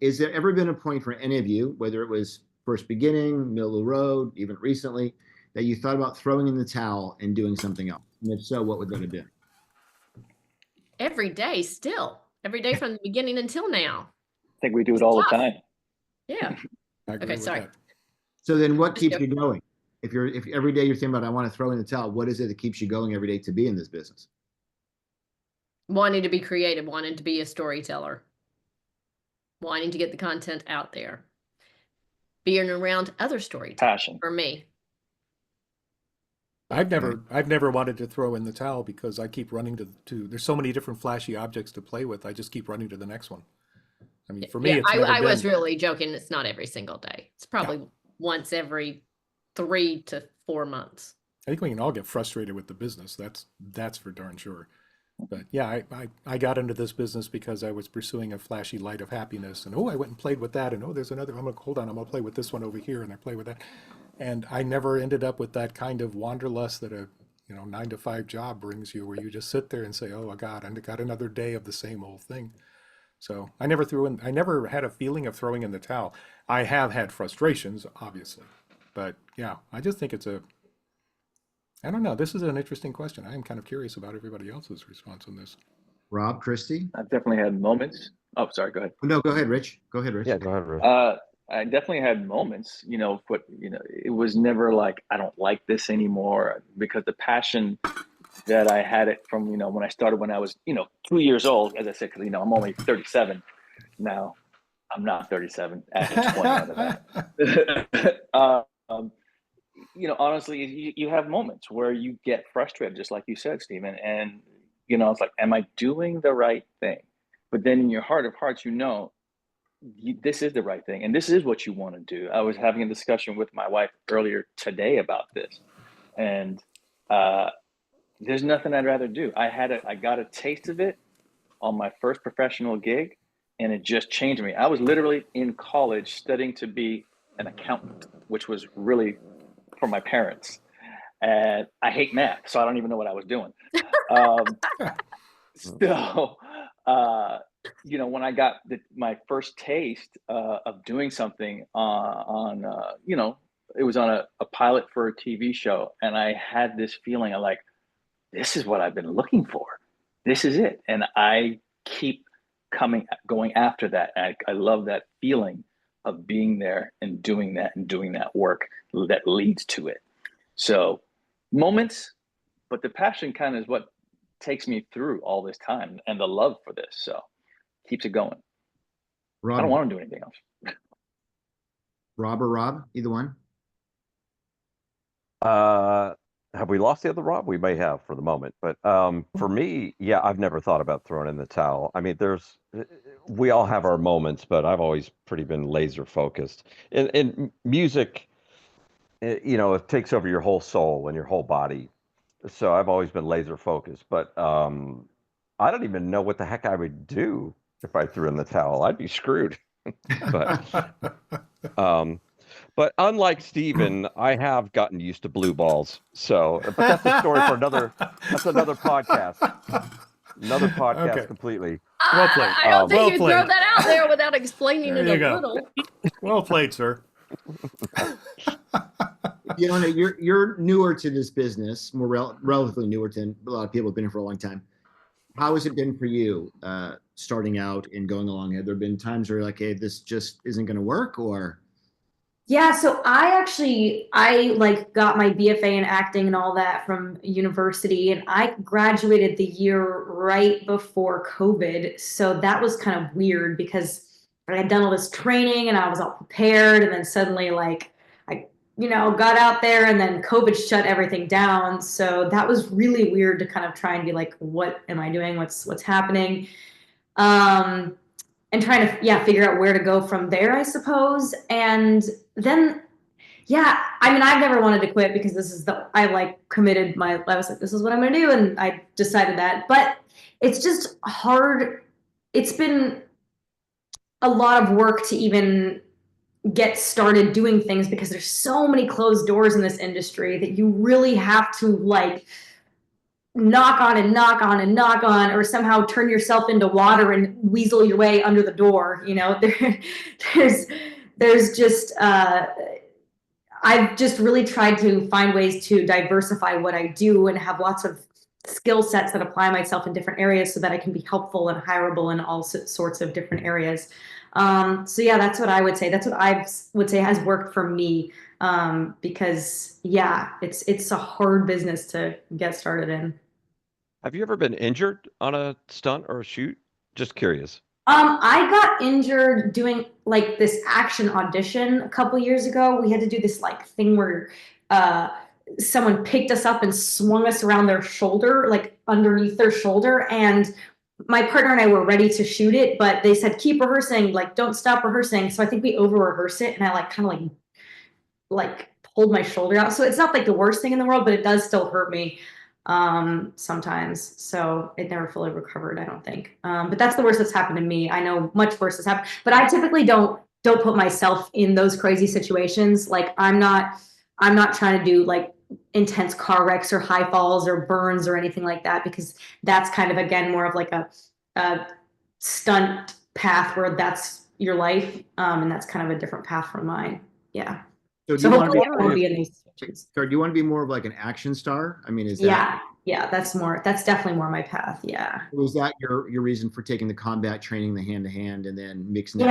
Is there ever been a point for any of you, whether it was first beginning, middle of the road, even recently, that you thought about throwing in the towel and doing something else? And if so, what would that have been? Every day still. Every day from the beginning until now. I think we do it all the Tough. time. Yeah. I agree Okay, with sorry. that. So then what Just keeps joking. you going? If every day you're thinking about, I want to throw in the towel, what is it that keeps you going every day to be in this business? Wanting to be creative, wanting to be a storyteller, wanting to get the content out there, being around other storytellers Passion. for me. I've never wanted to throw in the towel because I keep running to there's so many different flashy objects to play with. I just keep running to the next one. I mean, for me, Yeah, it's never I was been- really joking. It's not every single day. It's probably once every 3 to 4 months. I think we can all get frustrated with the business. That's for darn sure. But yeah, I got into this business because I was pursuing a flashy light of happiness, and I went and played with that, and there's another. Hold on, I'm gonna play with this one over here, and I play with that, and I never ended up with that kind of wanderlust that a 9-to-5 job brings you, where you just sit there and say, oh God, I got another day of the same old thing. So I never had a feeling of throwing in the towel. I have had frustrations, obviously, but yeah, I just think I don't know. This is an interesting question. I am kind of curious about everybody else's response on this. Rob, Christie? I've definitely had moments. Oh, sorry, go ahead. No, go ahead, Rich. Go ahead, Rich. Yeah, go ahead, Rick. I definitely had moments, but it was never like I don't like this anymore, because the passion that I had it from, when I started when I was, 2 years old, as I said, because I'm only 37 now. I'm not 37 at 20 out of that. Honestly, you have moments where you get frustrated, just like you said, Stephen, and it's like, am I doing the right thing? But then in your heart of hearts, this is the right thing, and this is what you want to do. I was having a discussion with my wife earlier today about this, and there's nothing I'd rather do. I got a taste of it on my first professional gig, and it just changed me. I was literally in college studying to be an accountant, which was really for my parents, and I hate math, so I don't even know what I was doing. When I got my first taste of doing something it was on a pilot for a TV show, and I had this feeling of like, this is what I've been looking for. This is it, and I keep going after that. I love that feeling of being there and doing that work that leads to it. So moments, but the passion kind of is what takes me through all this time, and the love for this. So keeps it going. Rob, I don't want to do anything else. Rob, either one? Have we lost the other Rob? We may have for the moment, but for me, yeah, I've never thought about throwing in the towel. I mean, we all have our moments, but I've always pretty been laser focused. In music, it takes over your whole soul and your whole body. So I've always been laser focused, but I don't even know what the heck I would do if I threw in the towel. I'd be screwed. But unlike Stephen, I have gotten used to blue balls. So, but that's a story for another podcast. Another podcast Okay. completely. Well played. I don't think Well you played. throw that out there without explaining There it you a go. little. Well played, sir. You're newer to this business, more relatively newer than a lot of people have been here for a long time. How has it been for you starting out and going along? Have there been times where you're like, hey, this just isn't going to work, or? Yeah, so I like got my BFA in acting and all that from university, and I graduated the year right before COVID. So that was kind of weird because I had done all this training and I was all prepared, and then suddenly like I got out there and then COVID shut everything down. So that was really weird to kind of try and be like, what am I doing? What's happening? And trying to figure out where to go from there, I suppose. And then I mean, I've never wanted to quit because I like committed I was like, this is what I'm gonna do, and I decided that. But it's just hard. It's been a lot of work to even get started doing things because there's so many closed doors in this industry that you really have to like knock on and knock on and knock on, or somehow turn yourself into water and weasel your way under the door. There's just I've just really tried to find ways to diversify what I do and have lots of skill sets that apply myself in different areas so that I can be helpful and hireable in all sorts of different areas. That's what I would say. That's what I would say has worked for me. Because it's a hard business to get started in. Have you ever been injured on a stunt or a shoot? Just curious. I got injured doing like this action audition a couple years ago. We had to do this like thing where someone picked us up and swung us around their shoulder, like underneath their shoulder. And my partner and I were ready to shoot it, but they said, keep rehearsing, like don't stop rehearsing. So I think we over rehearsed it, and I like kind of like pulled my shoulder out. So it's not like the worst thing in the world, but it does still hurt me sometimes. So it never fully recovered, I don't think. But that's the worst that's happened to me. I know much worse has happened, but I typically don't put myself in those crazy situations. Like I'm not trying to do like intense car wrecks or high falls or burns or anything like that, because that's kind of, again, more of like a stunt path where that's your life. And that's kind of a different path from mine. Yeah. So hopefully I won't be in these situations. do you want to be more of like an action star? I mean, is that? Yeah, that's definitely more my path. Yeah. Was that your reason for taking the combat training, the hand-to-hand, and then mixing it?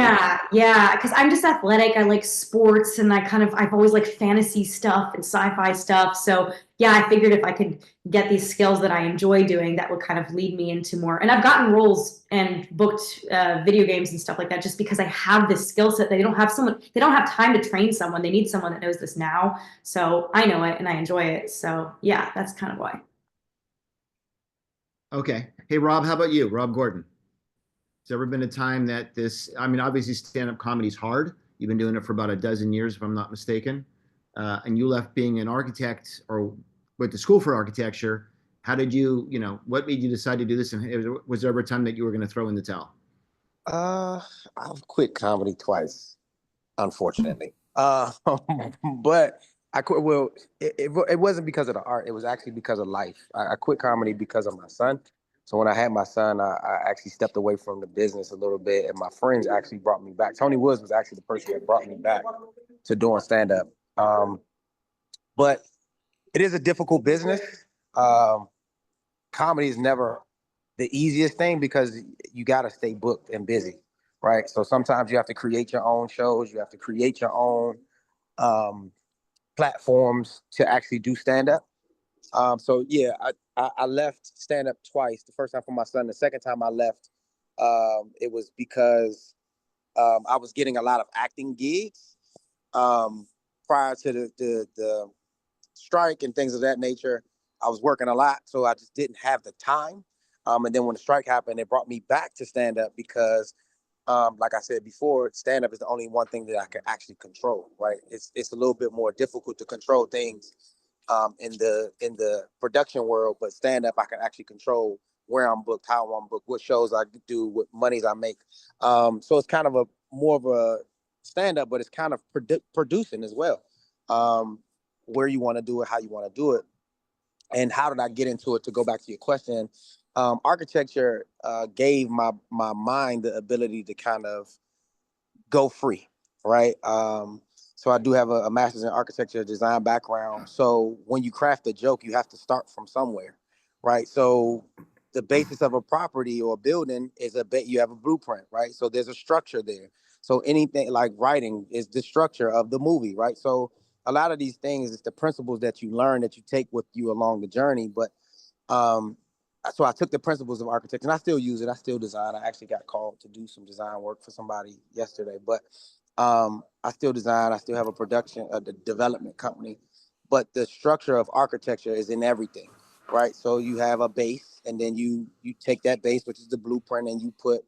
Yeah, because I'm just athletic. I like sports, and I've always liked fantasy stuff and sci-fi stuff. So yeah, I figured if I could get these skills that I enjoy doing, that would kind of lead me into more. And I've gotten roles and booked video games and stuff like that just because I have this skill set. They don't have time to train someone. They need someone that knows this now. So I know it and I enjoy it. So yeah, that's kind of why. Okay. Hey, Rob, how about you? Rob Gordon. Has there ever been a time that obviously stand-up comedy is hard. You've been doing it for about a dozen years, if I'm not mistaken. And you left being an architect or went to school for architecture. How did what made you decide to do this? And was there ever a time that you were going to throw in the towel? I've quit comedy twice, unfortunately. But I quit. Well, it wasn't because of the art. It was actually because of life. I quit comedy because of my son. So when I had my son, I actually stepped away from the business a little bit, and my friends actually brought me back. Tony Woods was actually the person that brought me back to doing stand-up. But it is a difficult business. Comedy is never the easiest thing because you got to stay booked and busy, right? So sometimes you have to create your own shows. You have to create your own platforms to actually do stand-up. I left stand-up twice. The first time for my son. The second time I left, it was because I was getting a lot of acting gigs prior to the strike and things of that nature. I was working a lot, so I just didn't have the time. And then when the strike happened, it brought me back to stand-up because like I said before, stand-up is the only one thing that I can actually control, right? It's a little bit more difficult to control things in the production world, but stand-up I can actually control where I'm booked, how I'm booked, what shows I do, what monies I make. So it's kind of more of a stand-up, but it's kind of producing as well. Where you want to do it, how you want to do it, and how did I get into it? To go back to your question. Architecture gave my mind the ability to kind of go free, right? So I do have a master's in architecture design background. So when you craft a joke, you have to start from somewhere, right? So the basis of a property or a building is you have a blueprint, right? So there's a structure there. So anything like writing is the structure of the movie, right? So a lot of these things is the principles that you learn that you take with you along the journey. But so I took the principles of architecture, and I still use it. I still design. I actually got called to do some design work for somebody yesterday, but I still design. I still have a production, a development company, but the structure of architecture is in everything, right? So you have a base, and then you take that base, which is the blueprint, and you put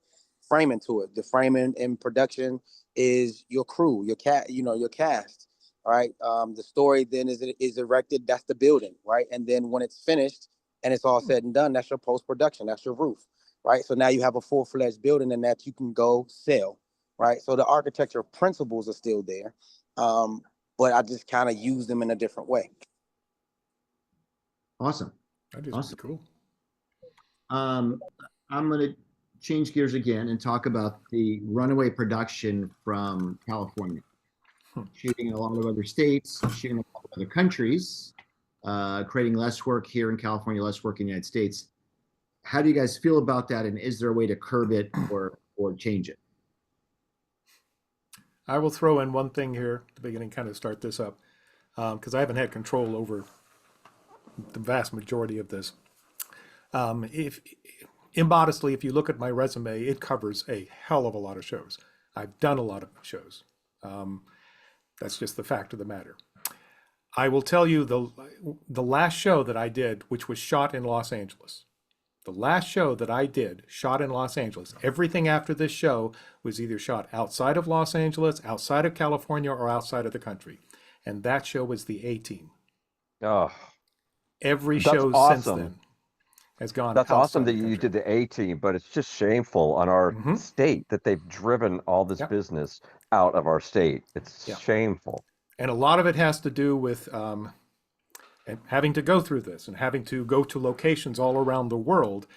framing to it. The framing in production is your crew, your cast. All right. The story then is erected. That's the building, right? And then when it's finished and it's all said and done, that's your post production. That's your roof, right? So now you have a full-fledged building, and that you can go sell, right? So the architecture principles are still there, but I just kind of use them in a different way. Awesome. That is Awesome. pretty cool. I'm going to change gears again and talk about the runaway production from California. Shooting in a lot of other states, shooting in a lot of other countries, creating less work here in California, less work in the United States. How do you guys feel about that? And is there a way to curb it or change it? I will throw in one thing here at the beginning, kind of start this up, because I haven't had control over the vast majority of this. If immodestly, if you look at my resume, it covers a hell of a lot of shows. I've done a lot of shows. That's just the fact of the matter. I will tell you the last show that I did, which was shot in Los Angeles. The last show that I did, shot in Los Angeles. Everything after this show was either shot outside of Los Angeles, outside of California, or outside of the country. And that show was the A-Team. Oh, Every that's show awesome. since then has gone That's awesome outside that the you country. did the A-Team, but it's just shameful on our state that they've driven all this Yep. business out of our state. It's Yeah. shameful. And a lot of it has to do with and having to go through this and having to go to locations all around the world.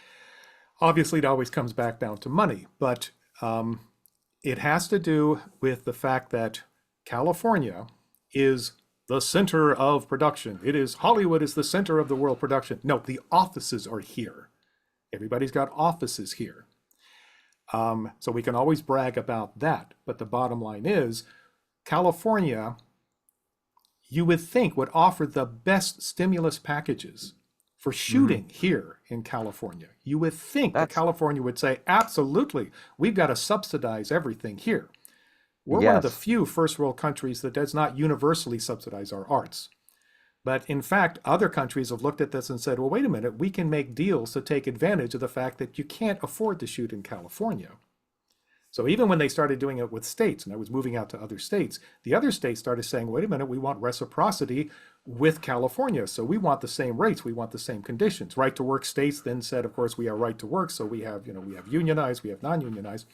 Obviously, it always comes back down to money, but it has to do with the fact that California is the center of production. It is Hollywood is the center of the world production. No, the offices are here. Everybody's got offices here. So we can always brag about that. But the bottom line is California, you would think, would offer the best stimulus packages for shooting here in California. You would think that California would say, absolutely, we've got to subsidize everything here. We're one of the Yes. few first world countries that does not universally subsidize our arts. But in fact, other countries have looked at this and said, well, wait a minute, we can make deals to take advantage of the fact that you can't afford to shoot in California. So even when they started doing it with states, and I was moving out to other states, the other states started saying, wait a minute, we want reciprocity with California. So we want the same rates, we want the same conditions. Right to work states then said, of course, we are right to work. So we have unionized, we have non-unionized.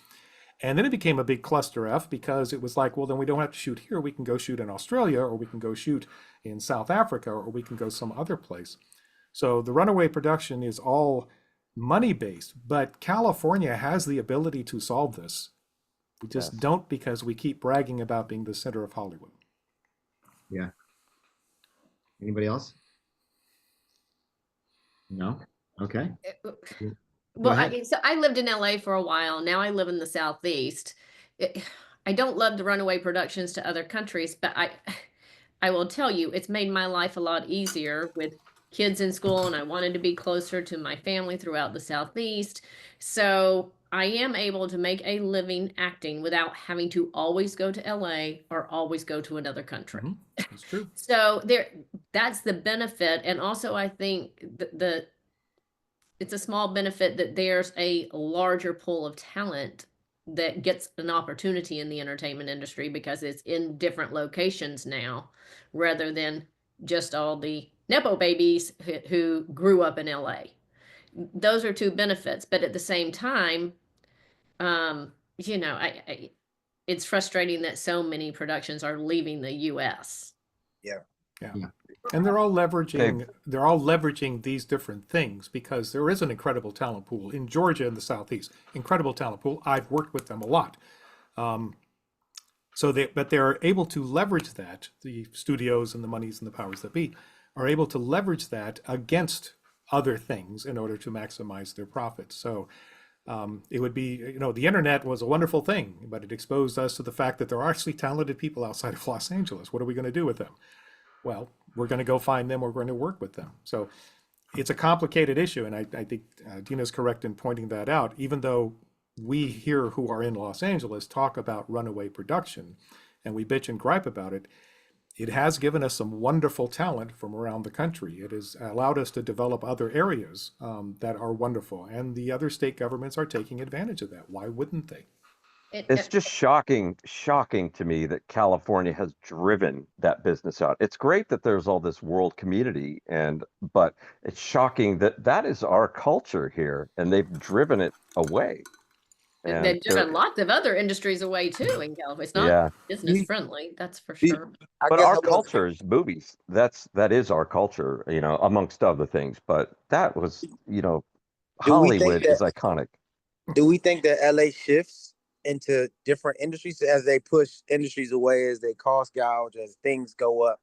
And then it became a big cluster F because it was like, well, then we don't have to shoot here. We can go shoot in Australia, or we can go shoot in South Africa, or we can go some other place. So the runaway production is all money-based, but California has the ability to solve this. We just don't, because we keep bragging about being the center of Hollywood. Yeah. Anybody else? No? Okay. Well, ahead. so I lived in LA for a while. Now I live in the Southeast. I don't love the runaway productions to other countries, but I will tell you, it's made my life a lot easier with kids in school, and I wanted to be closer to my family throughout the Southeast. So I am able to make a living acting without having to always go to LA or always go to another country. That's true. So that's the benefit. And also I think it's a small benefit that there's a larger pool of talent that gets an opportunity in the entertainment industry because it's in different locations now, rather than just all the Nepo babies who grew up in LA. Those are two benefits, but at the same time, it's frustrating that so many productions are leaving the US. Yeah. And they're all leveraging these different things because there is an incredible talent pool in Georgia and the Southeast. Incredible talent pool. I've worked with them a lot. But they're able to leverage that. The studios and the monies and the powers that be are able to leverage that against other things in order to maximize their profits. So it would be, the internet was a wonderful thing, but it exposed us to the fact that there are actually talented people outside of Los Angeles. What are we going to do with them? Well, we're going to go find them. We're going to work with them. So it's a complicated issue, and I think Deena's correct in pointing that out. Even though we here who are in Los Angeles talk about runaway production, and we bitch and gripe about it, it has given us some wonderful talent from around the country. It has allowed us to develop other areas that are wonderful, and the other state governments are taking advantage of that. Why wouldn't they? It's just shocking to me that California has driven that business out. It's great that there's all this world community, but it's shocking that that is our culture here, and they've driven it away. And They've driven lots of other industries away too in California. It's not yeah, business friendly, that's for You- sure. but guess our I was- culture is movies. That is our culture, amongst other things. But that was, Do we think Hollywood that- is iconic. Do we think that LA shifts into different industries as they push industries away, as they cost gouge, as things go up?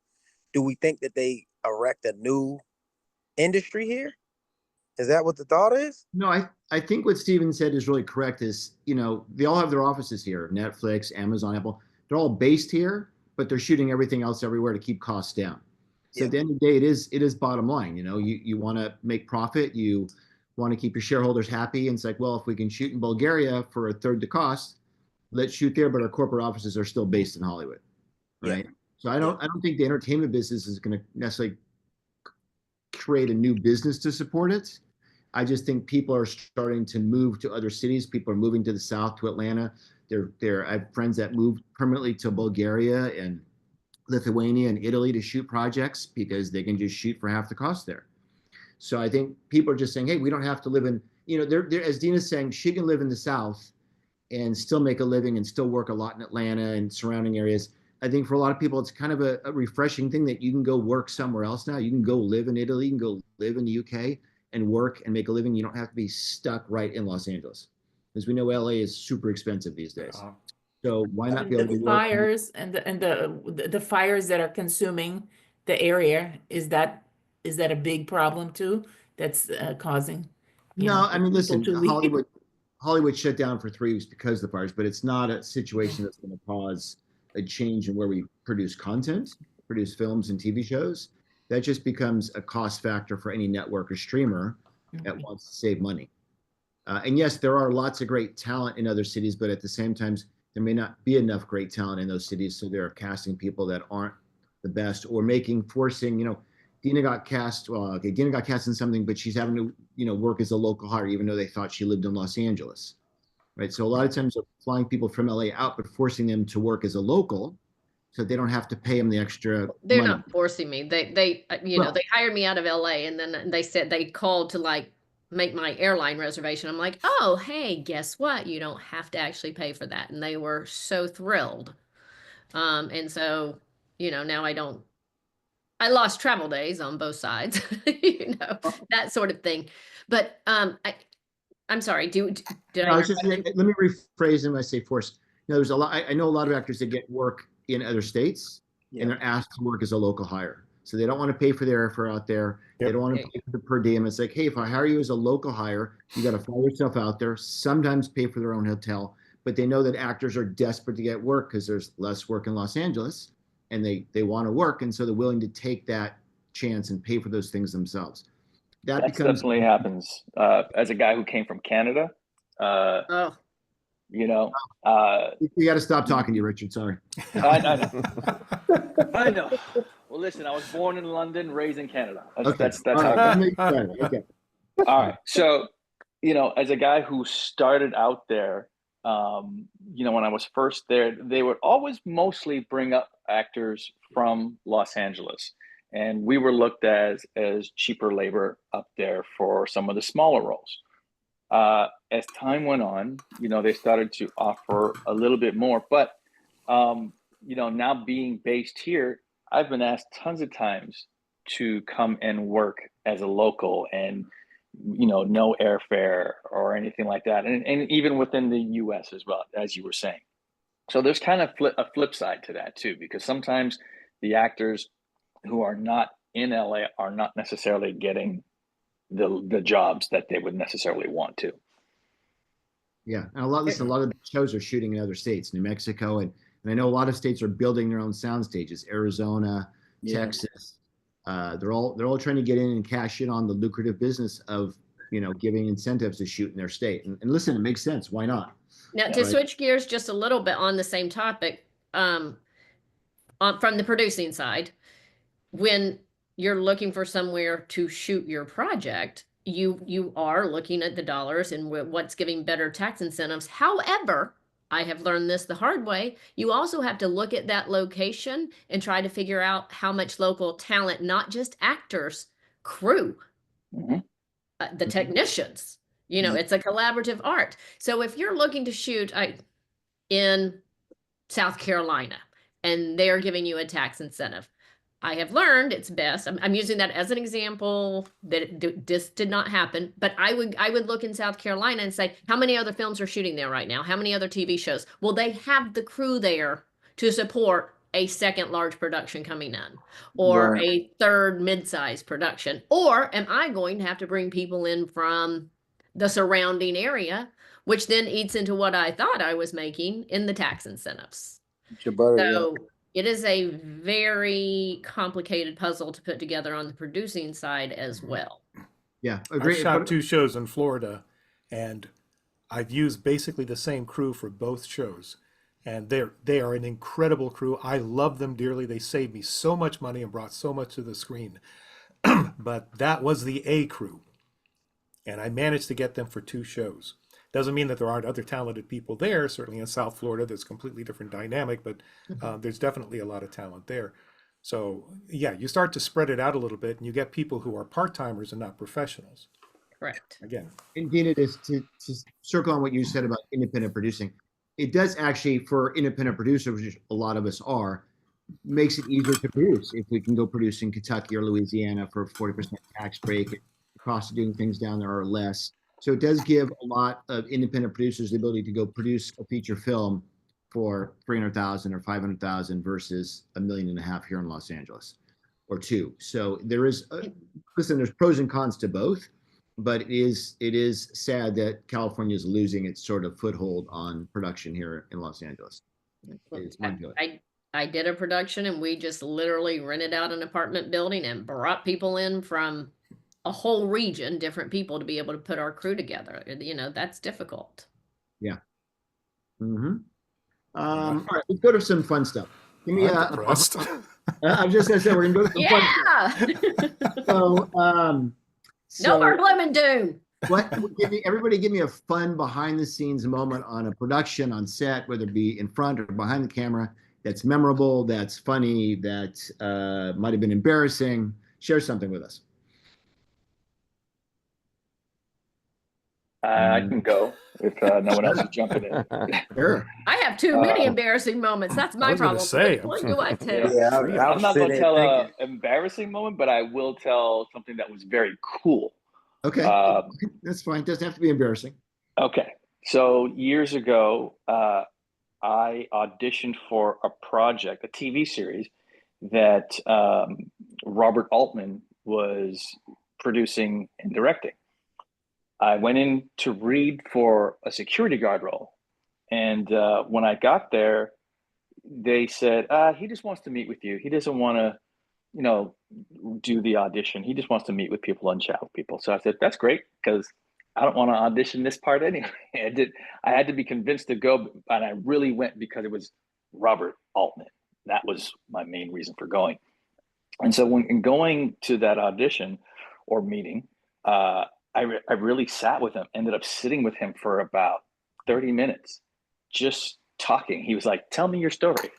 Do we think that they erect a new industry here? Is that what the thought is? No, I think what Steven said is really correct is, they all have their offices here, Netflix, Amazon, Apple. They're all based here, but they're shooting everything else everywhere to keep costs down. So at the end of the day, it is bottom line. You want to make profit, you want to keep your shareholders happy. And it's like, well, if we can shoot in Bulgaria for a third the cost, let's shoot there, but our corporate offices are still based in Hollywood. Right. So I don't think the entertainment business is going to necessarily create a new business to support it. I just think people are starting to move to other cities. People are moving to the south, to Atlanta. I have friends that moved permanently to Bulgaria and Lithuania and Italy to shoot projects because they can just shoot for half the cost there. So I think people are just saying, hey, we don't have to live in, as Deena's saying, she can live in the south and still make a living and still work a lot in Atlanta and surrounding areas. I think for a lot of people, it's kind of a refreshing thing that you can go work somewhere else now. You can go live in Italy, you can go live in the UK and work and make a living. You don't have to be stuck right in Los Angeles. As we know, LA is super expensive these days. So why not be able to The work? fires and the fires that are consuming the area, is that a big problem too? That's causing. No, I mean, people listen, to leave? Hollywood shut down for 3 weeks because of the fires, but it's not a situation that's going to cause a change in where we produce content, produce films and TV shows. That just becomes a cost factor for any network or streamer that wants to save money. And yes, there are lots of great talent in other cities, but at the same time, there may not be enough great talent in those cities. So they're casting people that aren't the best or forcing, Deena got cast, Deena got cast in something, but she's having to, work as a local hire, even though they thought she lived in Los Angeles, right? So a lot of times they're flying people from LA out, but forcing them to work as a local so they don't have to pay them the extra They're money. not forcing me. They they hired me out of LA, and then they said they called to make my airline reservation. I'm like, oh, hey, guess what? You don't have to actually pay for that. And they were so thrilled. And so, now I lost travel days on both sides, that sort of thing. But I'm sorry. Did I? Let me rephrase when I say force. There's a lot. I know a lot of actors that get work in other states, and they're asked to work as a local hire. So they don't want to pay for their airfare out there. They don't want to pay for the per diem. It's like, hey, if I hire you as a local hire, you got to fly yourself out there. Sometimes pay for their own hotel, but they know that actors are desperate to get work because there's less work in Los Angeles, and they want to work, and so they're willing to take that chance and pay for those things themselves. That definitely happens. As a guy who came from Canada, you got to stop talking to you, Richard. Sorry. I know. Well, listen, I was born in London, raised in Canada. That's how it goes. Okay. All right. So, as a guy who started out there, when I was first there, they would always mostly bring up actors from Los Angeles. And we were looked as cheaper labor up there for some of the smaller roles. As time went on, they started to offer a little bit more. But, now being based here, I've been asked tons of times to come and work as a local and, no airfare or anything like that. And even within the US as well, as you were saying. So there's kind of a flip side to that too, because sometimes the actors who are not in LA are not necessarily getting the jobs that they would necessarily want to. Yeah, and a lot of the shows are shooting in other states, New Mexico, and I know a lot of states are building their own sound stages, Arizona, Texas, They're all trying to get in and cash in on the lucrative business of giving incentives to shoot in their state. And listen, it makes sense. Why not? Now, to Right. switch gears just a little bit on the same topic, from the producing side, when you're looking for somewhere to shoot your project, you are looking at the dollars and what's giving better tax incentives. However, I have learned this the hard way. You also have to look at that location and try to figure out how much local talent, not just actors, crew, the technicians. It's a collaborative art. So if you're looking to shoot in South Carolina and they're giving you a tax incentive, I have learned it's best. I'm using that as an example that this did not happen, but I would look in South Carolina and say, how many other films are shooting there right now? How many other TV shows? Will they have the crew there to support a second large production coming in, or Right. a third mid-sized production? Or am I going to have to bring people in from the surrounding area, which then eats into what I thought I was making in the tax incentives? Your butter, yeah. So it is a very complicated puzzle to put together on the producing side as well. Yeah, I agree. shot 2 shows in Florida, and I've used basically the same crew for both shows. And they are an incredible crew. I love them dearly. They saved me so much money and brought so much to the screen. But that was the A crew. And I managed to get them for 2 shows. Doesn't mean that there aren't other talented people there. Certainly in South Florida, there's a completely different dynamic, but there's definitely a lot of talent there. So yeah, you start to spread it out a little bit and you get people who are part-timers and not professionals. Correct. Again, and Deena, to circle on what you said about independent producing, it does actually, for independent producers, which a lot of us are, makes it easier to produce. If we can go produce in Kentucky or Louisiana for a 40% tax break, the cost of doing things down there are less. So it does give a lot of independent producers the ability to go produce a feature film for $300,000 or $500,000 versus $1.5 million here in Los Angeles, or 2. So there is, listen, there's pros and cons to both, but it is sad that California is losing its sort of foothold on production here in Los Angeles. It's my joy. I did a production and we just literally rented out an apartment building and brought people in from a whole region, different people, to be able to put our crew together. That's difficult. Yeah. Mm-hmm. All right, let's go to some fun stuff. Give me I'm depressed. I'm just gonna say we're gonna go to some fun stuff. So, no more gloom and doom. Everybody give me a fun behind the scenes moment on a production on set, whether it be in front or behind the camera, that's memorable, that's funny, that might have been embarrassing. Share something with us. I can go if no one else is jumping in. Sure. I have too many embarrassing moments. That's my problem. What do I tell? Yeah, I'm not going to tell an embarrassing moment, but I will tell something that was very cool. Okay, that's fine. It doesn't have to be embarrassing. Okay, so years ago, I auditioned for a project, a TV series that Robert Altman was producing and directing. I went in to read for a security guard role. And when I got there, they said, he just wants to meet with you. He doesn't want to, do the audition. He just wants to meet with people and chat with people. So I said, that's great, because I don't want to audition this part anyway. I had to be convinced to go, and I really went because it was Robert Altman. That was my main reason for going. And so when going to that audition or meeting, I really sat with him, ended up sitting with him for about 30 minutes, just talking. He was like, tell me your story.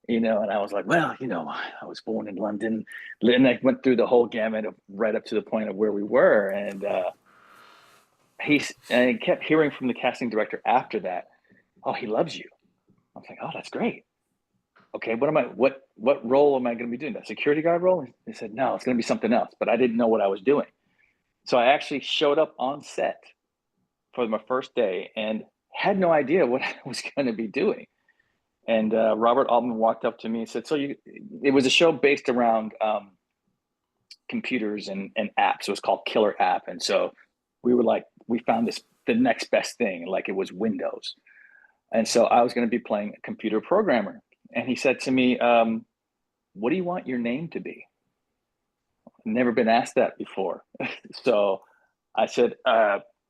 And I was like, well, I was born in London. And I went through the whole gamut of right up to the point of where we were. And I kept hearing from the casting director after that, oh, he loves you. I was like, oh, that's great. Okay, what role am I going to be doing? That security guard role? He said, no, it's going to be something else. But I didn't know what I was doing. So I actually showed up on set for my first day and had no idea what I was going to be doing. And Robert Altman walked up to me and said, it was a show based around computers and apps. It was called Killer App. And so we found the next best thing, like it was Windows. And so I was going to be playing a computer programmer. And he said to me, what do you want your name to be? Never been asked that before. So I said,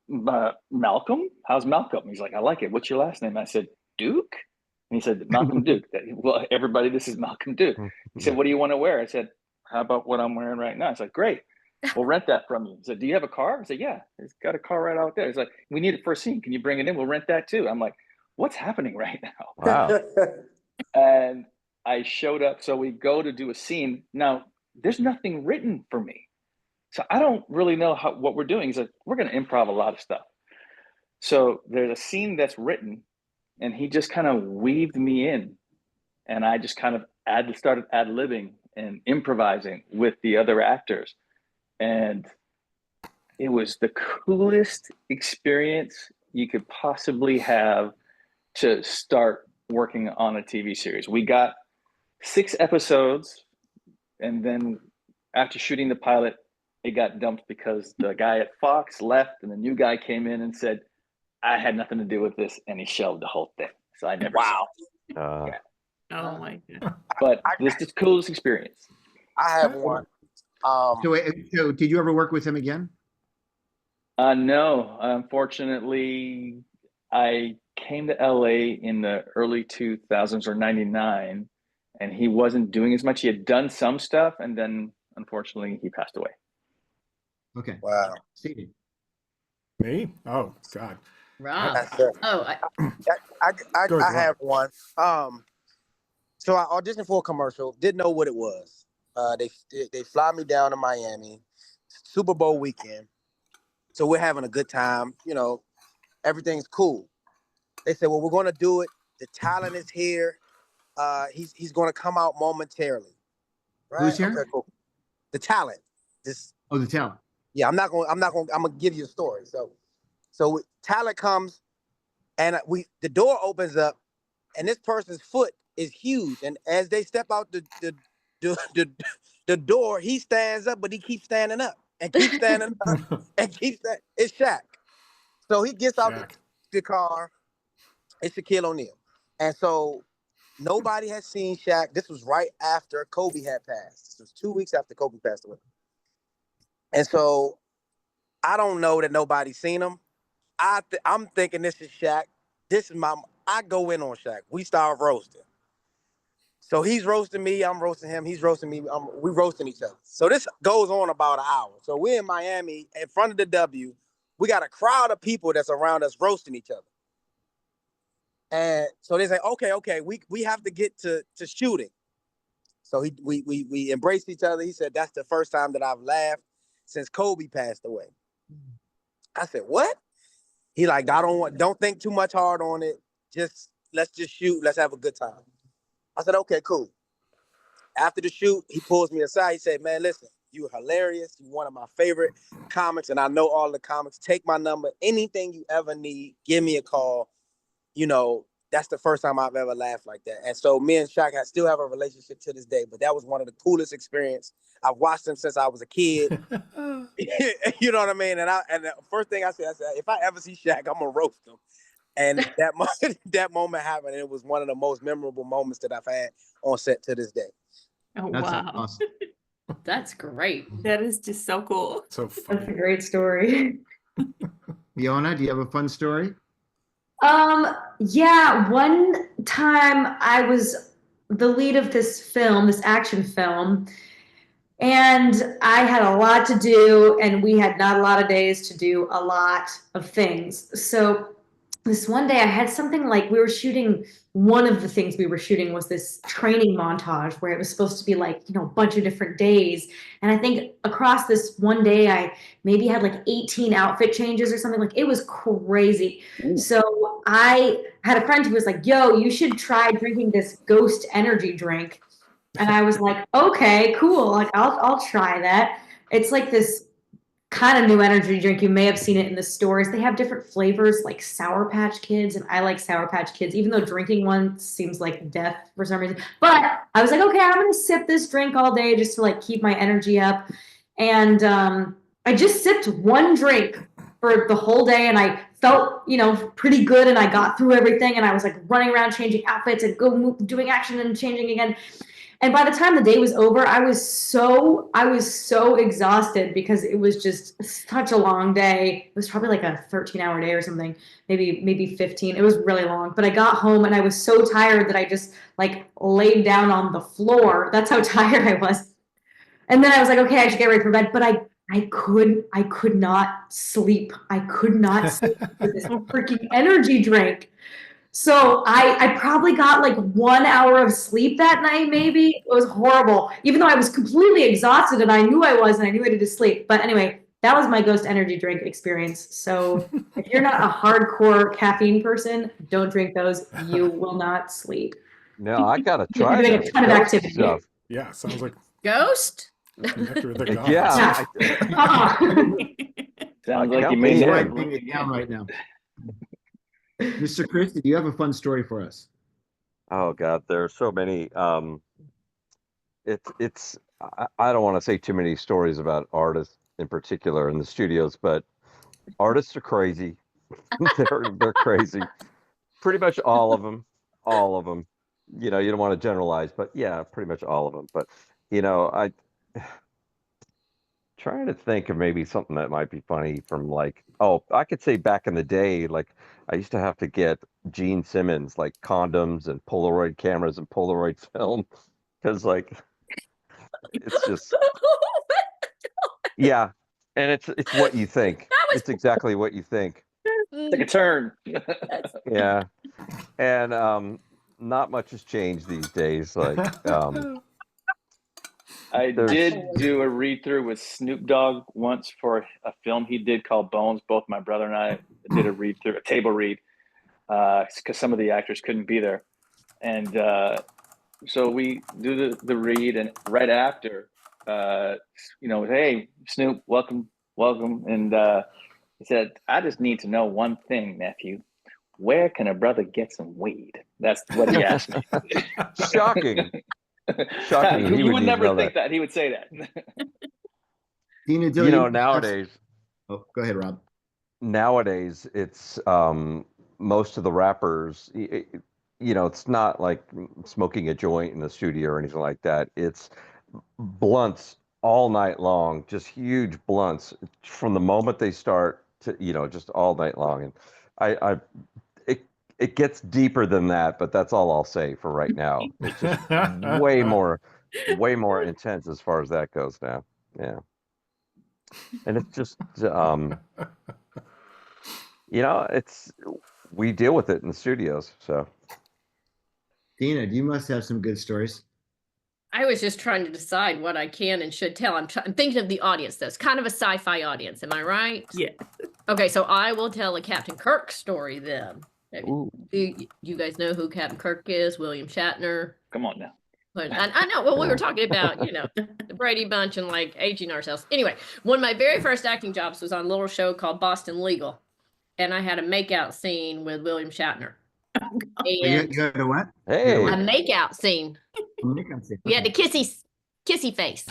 Malcolm? How's Malcolm? He's like, I like it. What's your last name? I said, Duke? And he said, Malcolm Duke. Well, everybody, this is Malcolm Duke. He said, what do you want to wear? I said, how about what I'm wearing right now? He's like, great. We'll rent that from you. He said, do you have a car? I said, yeah, he's got a car right out there. He's like, we need it for a scene. Can you bring it in? We'll rent that too. I'm like, what's happening right now? Wow. And I showed up. So we go to do a scene. Now, there's nothing written for me. So I don't really know what we're doing. He's like, we're going to improv a lot of stuff. So there's a scene that's written, and he just kind of weaved me in. And I just kind of started ad-libbing and improvising with the other actors. And it was the coolest experience you could possibly have to start working on a TV series. We got 6 episodes, and then after shooting the pilot, it got dumped because the guy at Fox left, and the new guy came in and said, I had nothing to do with this, and he shelved the whole thing. So I never saw it. Oh my God. But this is the coolest experience. I have one. So did you ever work with him again? No, unfortunately, I came to LA in the early 2000s or 99, and he wasn't doing as much. He had done some stuff, and then unfortunately he passed away. Okay. Wow. Stevie. Me? Oh, God. Rob. That's it. Oh, Go ahead, I have one. So I auditioned for a commercial. Didn't know what it was. They fly me down to Miami, Super Bowl weekend. So we're having a good time. You know, everything's cool. They said, well, we're going to do it. The talent is here. He's going to come out momentarily. Right? Who's here? Okay, cool. The talent. The talent. Yeah, I'm gonna give you a story. So talent comes, and the door opens up, and this person's foot is huge, and as they step out the door, he stands up, but he keeps standing up and keeps standing up and keeps that. It's Shaq. So he gets out the car. It's Shaquille O'Neal, and so nobody has seen Shaq. This was right after Kobe had passed. This was 2 weeks after Kobe passed away. And so I don't know that nobody's seen him. I'm thinking this is Shaq. I go in on Shaq. We start roasting. So he's roasting me. I'm roasting him. He's roasting me. We roasting each other. So this goes on about an hour. So we're in Miami in front of the W. We got a crowd of people that's around us roasting each other. And so they say, okay, we have to get to shooting. So we embraced each other. He said, that's the first time that I've laughed since Kobe passed away. I said, what? He like, don't think too much hard on it. Let's just shoot. Let's have a good time. I said, okay, cool. After the shoot, he pulls me aside. He said, man, listen, you're hilarious. You're one of my favorite comics, and I know all the comics. Take my number. Anything you ever need, give me a call. You know, that's the first time I've ever laughed like that. And so me and Shaq still have a relationship to this day, but that was one of the coolest experiences. I've watched him since I was a kid. You know what I mean? And the first thing I said, if I ever see Shaq, I'm gonna roast him. And that moment happened. And it was one of the most memorable moments that I've had on set to this day. Oh, That's wow. awesome. that's great. That is just so cool. So That's a funny. great story. Fiona, do you have a fun story? Yeah, one time I was the lead of this action film, and I had a lot to do, and we had not a lot of days to do a lot of things. So this one day I had something like one of the things we were shooting was this training montage where it was supposed to be like, a bunch of different days. And I think across this one day, I maybe had like 18 outfit changes or something. Like, it was crazy. So I had a friend who was like, yo, you should try drinking this Ghost energy drink. And I was like, okay, cool. Like, I'll try that. It's like this kind of new energy drink. You may have seen it in the stores. They have different flavors like Sour Patch Kids, and I like Sour Patch Kids, even though drinking one seems like death for some reason. But I was like, okay, I'm gonna sip this drink all day just to like keep my energy up. And I just sipped one drink for the whole day, and I felt, pretty good, and I got through everything, and I was like running around changing outfits and doing action and changing again. And by the time the day was over, I was so exhausted because it was just such a long day. It was probably like a 13-hour day or something, maybe 15. It was really long. But I got home and I was so tired that I just like laid down on the floor. That's how tired I was. And then I was like, okay, I should get ready for bed. But I could not sleep. I could not sleep with this freaking energy drink. So I probably got like 1 hour of sleep that night, maybe. It was horrible, even though I was completely exhausted and I knew I was and I knew I needed to sleep. But anyway, that was my Ghost energy drink experience. So if you're not a hardcore caffeine person, don't drink those. You will not sleep. No, I gotta You're try doing a that ton of ghost activity. stuff. Yeah, sounds like Ghost? nectar of the gods. Yeah, Sounds I like can't you may believe never it. Writing it down right now. Mr. Christie, do you have a fun story for us? Oh God, there are so many. I don't want to say too many stories about artists in particular in the studios, but artists are crazy. They're crazy. Pretty much all of them. All of them. You know, you don't want to generalize, but yeah, pretty much all of them. But you know, I trying to think of maybe something that might be funny from like, oh, I could say back in the day, like I used to have to get Gene Simmons like condoms and Polaroid cameras and Polaroid film because like it's just yeah, and it's what you think. That was It's exactly what you think. take a turn. Yeah, and not much has changed these days. Like I There's- did do a read through with Snoop Dogg once for a film he did called Bones. Both my brother and I did a read through, a table read, because some of the actors couldn't be there, and so we do the read, and right after, hey Snoop, welcome, and he said, "I just need to know one thing, nephew. Where can a brother get some weed?" That's what he asked me. shocking. Shocking. You would need to never know think that he would say that. Deena, Dill, You know, have- nowadays. Oh, go ahead, Rob. Nowadays it's most of the rappers you know, it's not like smoking a joint in the studio or anything like that. It's blunts all night long, just huge blunts from the moment they start to, you know, just all night long. And I it gets deeper than that, but that's all I'll say for right now. It's just way more intense as far as that goes now. Yeah. And it's just you know, we deal with it in the studios. So Deena, you must have some good stories. I was just trying to decide what I can and should tell. I'm thinking of the audience, though. It's kind of a sci-fi audience. Am I right? Yeah. Okay, so I will tell a Captain Kirk story then. ooh. Do you guys know who Captain Kirk is? William Shatner. Come on now. But I know. Well, we were talking about, you know, the Brady Bunch and like aging ourselves. Anyway, one of my very first acting jobs was on a little show called Boston Legal, and I had a makeout scene with William Shatner. You And had a what? Hey. a makeout scene. We had the kissy face.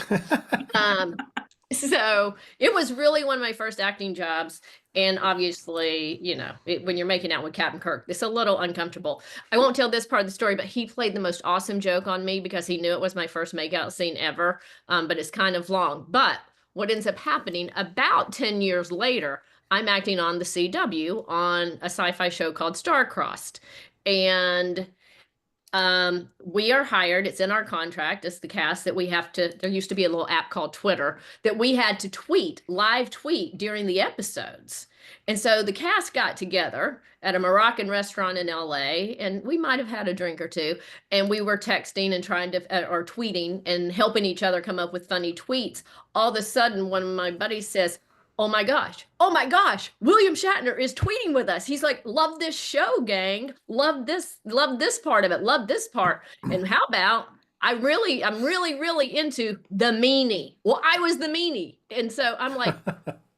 So it was really one of my first acting jobs. And obviously, you know, when you're making out with Captain Kirk, it's a little uncomfortable. I won't tell this part of the story, but he played the most awesome joke on me because he knew it was my first makeout scene ever. But it's kind of long. But what ends up happening about 10 years later, I'm acting on the CW on a sci-fi show called Star-Crossed. And we are hired, it's in our contract as the cast that we have to, there used to be a little app called Twitter that we had to live tweet during the episodes. And so the cast got together at a Moroccan restaurant in LA, and we might have had a drink or two, and we were texting and trying to, or tweeting and helping each other come up with funny tweets. All of a sudden, one of my buddies says, oh my gosh, William Shatner is tweeting with us. He's like, love this show, gang. Love this part of it. Love this part. And how about, I'm really into the meanie. Well, I was the meanie. And so I'm like,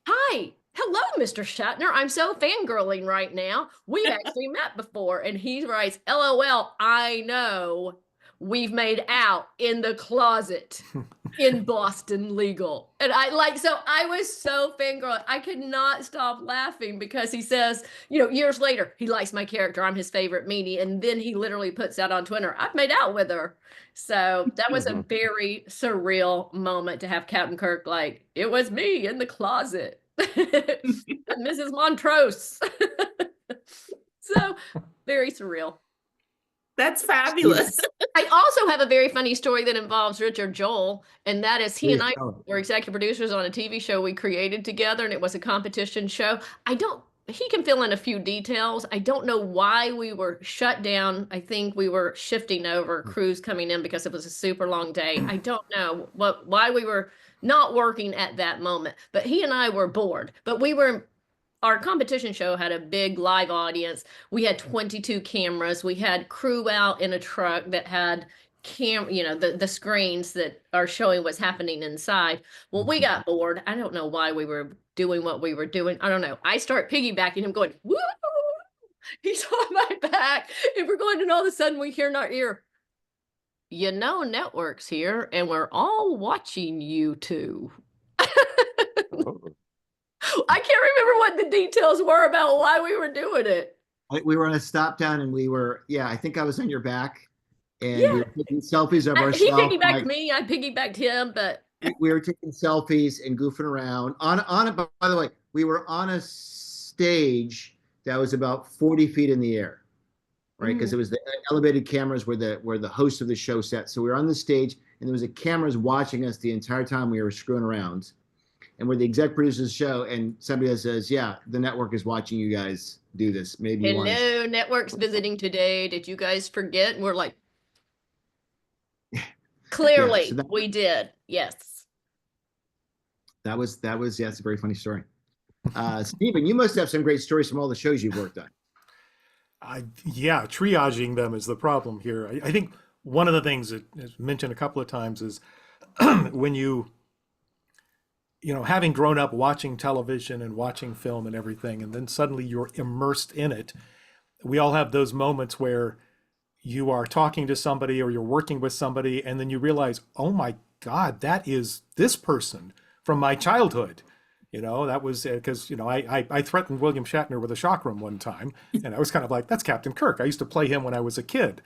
hi, hello, Mr. Shatner. I'm so fangirling right now. We've actually met before. And he writes, LOL, I know. we've made out in the closet in Boston Legal. And I was so fangirl. I could not stop laughing because he says, years later, he likes my character. I'm his favorite meanie. And then he literally puts out on Twitter, I've made out with her. So that was a very surreal moment to have Captain Kirk like, it was me in the closet. Mrs. Montrose. So very surreal. That's fabulous. I also have a very funny story that involves Richard Joel, and that is he and I Please tell. were executive producers on a TV show we created together, and it was a competition show. He can fill in a few details. I don't know why we were shut down. I think we were shifting over crews coming in because it was a super long day. I don't know why we were not working at that moment, but he and I were bored. But our competition show had a big live audience. We had 22 cameras. We had crew out in a truck that had the screens that are showing what's happening inside. Well, we got bored. I don't know why we were doing what we were doing. I don't know. I start piggybacking him going, woo! He's on my back. And we're going, and all of a sudden we hear in our ear, Network's here, and we're all watching you two. I can't remember what the details were about why we were doing it. We were on a stop down and I think I was on your back and we were taking selfies of ourselves. He piggybacked me, I piggybacked him, but we were taking selfies and goofing around. By the way, we were on a stage that was about 40 feet in the air, right? Because it was the elevated cameras where the host of the show sat. So we were on the stage and there was cameras watching us the entire time we were screwing around. And we're the exec producers of the show, and somebody says, yeah, the network is watching you guys do this. Maybe you hello, network's visiting today. Did you guys forget? And we're like, clearly we did. Yes. That was it's a very funny story. Stephen, you must have some great stories from all the shows you've worked on. Triaging them is the problem here. I think one of the things that is mentioned a couple of times is when having grown up watching television and watching film and everything, and then suddenly you're immersed in it. We all have those moments where you are talking to somebody or you're working with somebody, and then you realize, oh my God, that is this person from my childhood. That was because, I threatened William Shatner with a shock room one time, and I was kind of like, that's Captain Kirk. I used to play him when I was a kid.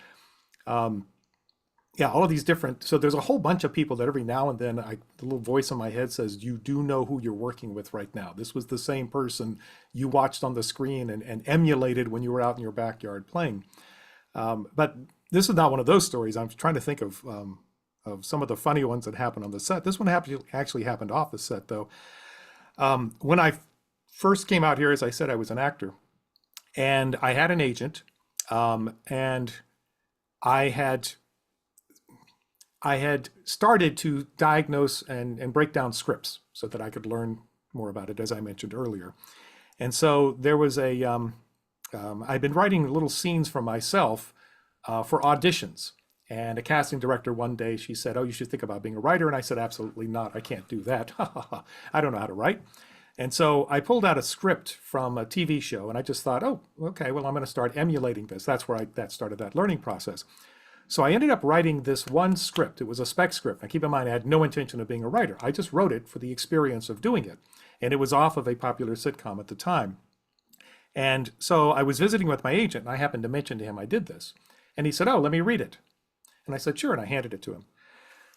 All of these different, so there's a whole bunch of people that every now and then the little voice in my head says, you do know who you're working with right now. This was the same person you watched on the screen and emulated when you were out in your backyard playing. But this is not one of those stories. I'm trying to think of some of the funny ones that happened on the set. This one actually happened off the set though. When I first came out here, as I said, I was an actor and I had an agent and I had started to diagnose and break down scripts so that I could learn more about it, as I mentioned earlier. And so there was I'd been writing little scenes for myself for auditions. And a casting director one day, she said, oh, you should think about being a writer. And I said, absolutely not. I can't do that. I don't know how to write. And so I pulled out a script from a TV show and I just thought, oh, okay, well, I'm going to start emulating this. That's where that started that learning process. So I ended up writing this one script. It was a spec script. Now keep in mind, I had no intention of being a writer. I just wrote it for the experience of doing it. And it was off of a popular sitcom at the time. And so I was visiting with my agent and I happened to mention to him I did this. And he said, oh, let me read it. And I said, sure. And I handed it to him.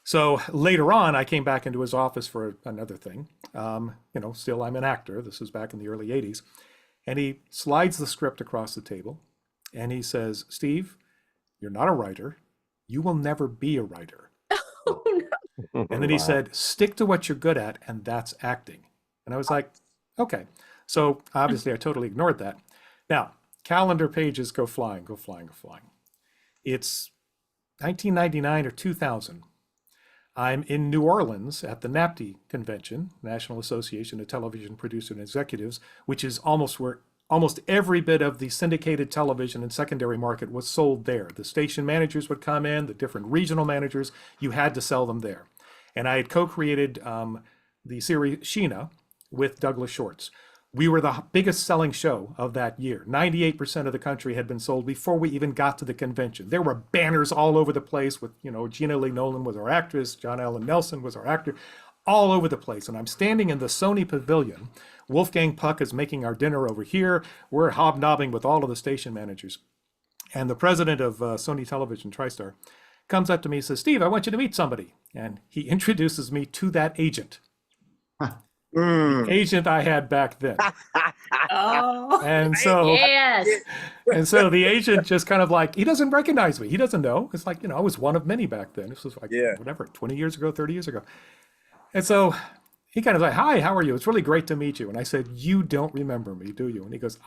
So later on, I came back into his office for another thing. Still I'm an actor. This was back in the early 80s. And he slides the script across the table and he says, Steve, you're not a writer. You will never be a writer. Oh, no. And then he said, stick to what you're good at, and that's acting. And I was like, okay. So obviously I totally ignored that. Now, calendar pages go flying, go flying, go flying. It's 1999 or 2000. I'm in New Orleans at the NAPTE convention, National Association of Television Producers and Executives, which is almost where almost every bit of the syndicated television and secondary market was sold there. The station managers would come in, the different regional managers, you had to sell them there. And I had co-created the series Sheena with Douglas Shorts. we were the biggest selling show of that year. 98% of the country had been sold before we even got to the convention. There were banners all over the place with, Gina Lee Nolan was our actress, John Allen Nelson was our actor, all over the place. And I'm standing in the Sony Pavilion. Wolfgang Puck is making our dinner over here. We're hobnobbing with all of the station managers. And the president of Sony Television, TriStar, comes up to me and says, "Steve, I want you to meet somebody." And he introduces me to that agent. Agent I had back then. Oh, And so, Yes. and so the agent just kind of like, he doesn't recognize me. He doesn't know. It's like, I was one of many back then. This was like, whatever, 20 years ago, 30 years ago. And so he kind of like, "Hi, how are you? It's really great to meet you." And I said, "You don't remember me, do you?" And he goes,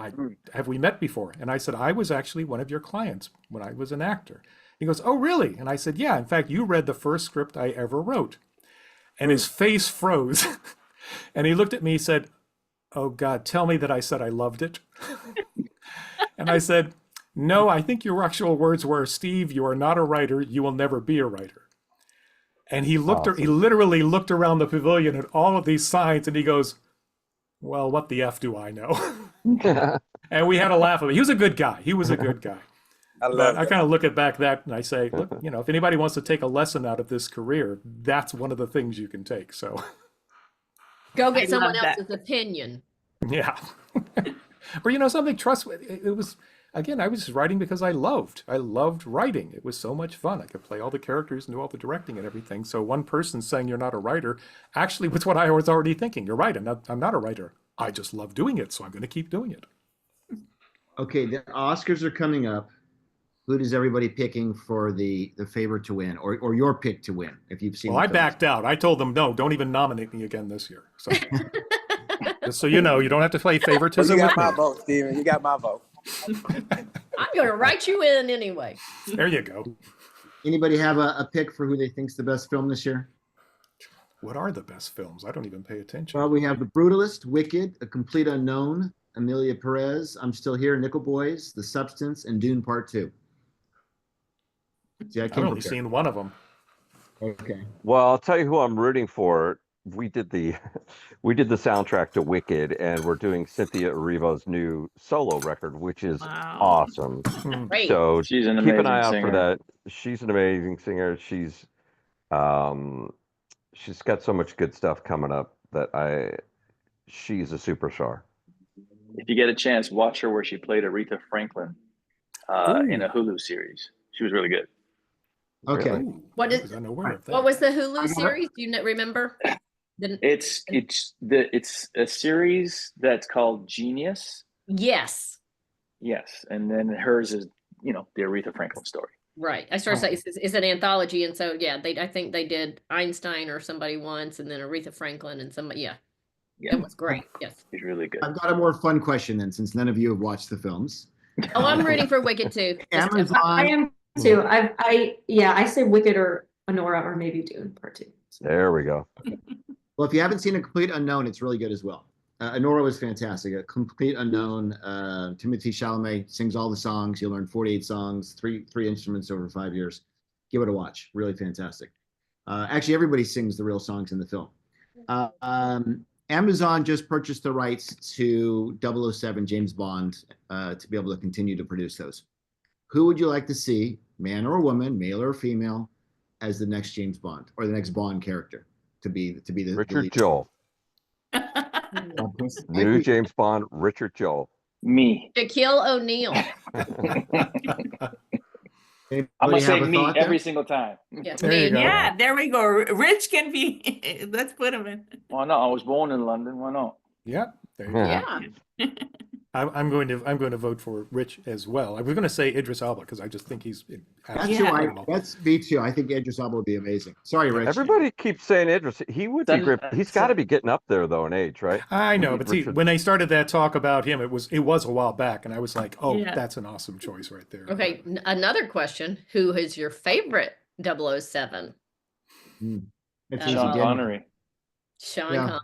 "Have we met before?" And I said, "I was actually one of your clients when I was an actor." He goes, "Oh, really?" And I said, "Yeah, in fact, you read the first script I ever wrote." And his face froze. And he looked at me and said, "Oh God, tell me that I said I loved it." And I said, "No, I think your actual words were, 'Steve, you are not a writer. You will never be a writer.'" And he looked, he literally looked around the pavilion at all of these signs and he goes, "Well, what the F do I know?" And we had a laugh of it. He was a good guy. He was a good guy. I kind of look at back that and I say, look, if anybody wants to take a lesson out of this career, that's one of the things you can take. So Go I get someone love that. else's opinion. yeah. Or something trustworthy. It was, again, I was just writing because I loved writing. It was so much fun. I could play all the characters and do all the directing and everything. So one person saying you're not a writer actually was what I was already thinking. You're right. I'm not a writer. I just love doing it. So I'm going to keep doing it. Okay, the Oscars are coming up. Who does everybody picking for the favorite to win, or your pick to win? If you've seen, Well, I backed out. I told them, no, don't even nominate me again this year. So, just so you know, you don't have to play favoritism You with got me. my vote, Steven. You got my vote. I'm going to write you in anyway. There you go. Anybody have a pick for who they think's the best film this year? What are the best films? I don't even pay attention. Well, we have The Brutalist, Wicked, A Complete Unknown, Amelia Perez, I'm Still Here, Nickel Boys, The Substance, and Dune Part 2. See, I've only seen one of them. Okay. Well, I'll tell you who I'm rooting for. We did the soundtrack to Wicked, and we're doing Cynthia Erivo's new solo record, which is Wow. awesome. Great. So She's an keep amazing an eye out singer. for that. She's an amazing singer. She's got so much good stuff coming up that she's a superstar. If you get a chance, watch her where she played Aretha Franklin in a Hulu series. She was really good. Okay. Really? What is? I wasn't aware of that. What was the Hulu series? Do you remember? It's a series that's called Genius. Yes. Yes, and then hers is the Aretha Franklin story. Right. I started saying it's an anthology, and so yeah, I think they did Einstein or somebody once, and then Aretha Franklin and somebody. Yeah, it was great. Yes. She's really good. I've got a more fun question then, since none of you have watched the films. Oh, I'm rooting for Wicked too. Amazon. I am too. I say Wicked or Honora or maybe Dune Part 2. There we go. Well, if you haven't seen A Complete Unknown, it's really good as well. Honora was fantastic. A Complete Unknown. Timothée Chalamet sings all the songs. You'll learn 48 songs, three instruments over 5 years. Give it a watch. Really fantastic. Actually, everybody sings the real songs in the film. Amazon just purchased the rights to 007 James Bond to be able to continue to produce those. Who would you like to see, man or woman, male or female, as the next James Bond or the next Bond character to be the Richard lead? Joel. New James Bond, Richard Joel. Me. Shaquille O'Neal. Anybody I'm gonna say have a me thought there? every single time. Yeah, There you go. Yeah, there we go. Rich can be. Let's put him in. Why not? I was born in London. Why not? Yep. There you go. Yeah. I'm going to vote for Rich as well. I was going to say Idris Elba because I just think he's That's absolutely who that's me too. I think Idris Elba would be amazing. Sorry, Rich. Everybody keeps saying Idris. He would be great. He's got to be getting up there though in age, right? I know, but see, Richard. when they started that talk about him, it was a while back, and I was like, oh, Yeah. that's an awesome choice right there. Okay. Another question: who is your favorite 007? It's Sean easy, Sean Daniel. Connery. Sean Yeah. Connery.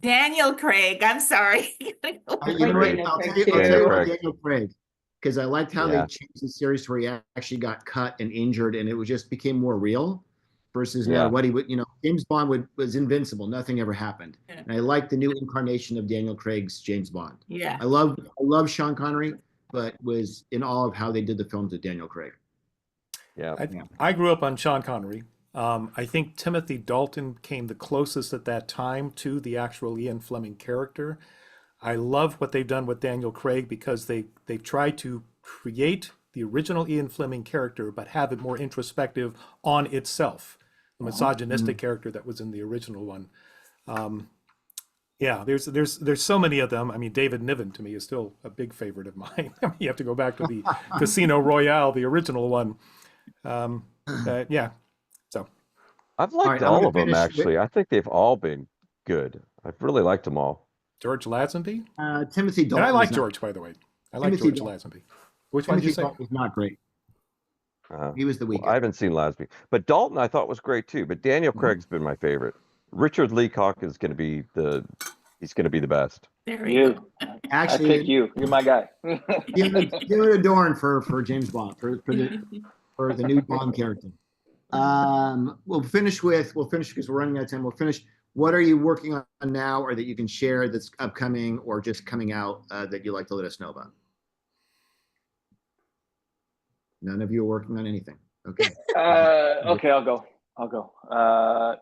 Daniel Craig. I'm sorry. You know what? Daniel I'll Craig, tell you too. about Daniel Craig, because I liked how Yeah. they changed the series where he actually got cut and injured, and it was just became more real versus Yeah. now what he would, James Bond was invincible. Nothing ever happened. Yeah. And I like the new incarnation of Daniel Craig's James Bond. Yeah. I love Sean Connery, but was in awe of how they did the films with Daniel Craig. Yeah. I grew up on Sean Connery. I think Timothy Dalton came the closest at that time to the actual Ian Fleming character. I love what they've done with Daniel Craig because they tried to create the original Ian Fleming character, but have it more introspective on itself, the misogynistic character that was in the original one. Yeah, there's so many of them. I mean, David Niven to me is still a big favorite of mine. I mean, you have to go back to the Casino Royale, the original one. Yeah, so I've liked I'm all gonna of them finish actually. I think they've all been good. I've really liked them all. George Lazenby, Timothy Dalton. and I like was not- George, by the way. I like Timothy George Dalton. Lazenby. Which one did you Timothy say? Dalton was not great. He was the Well, weakest. I haven't seen Lasby, but Dalton I thought was great too. But Daniel Craig's been my favorite. Richard Leecock is going to be he's going to be the best. There we go. I Actually, pick you. You're my guy. give it a Dorn for James Bond for the new Bond character. We'll finish because we're running out of time. We'll finish. What are you working on now, or that you can share that's upcoming or just coming out that you'd like to let us know about? None of you are working on anything. Okay. Okay, I'll go.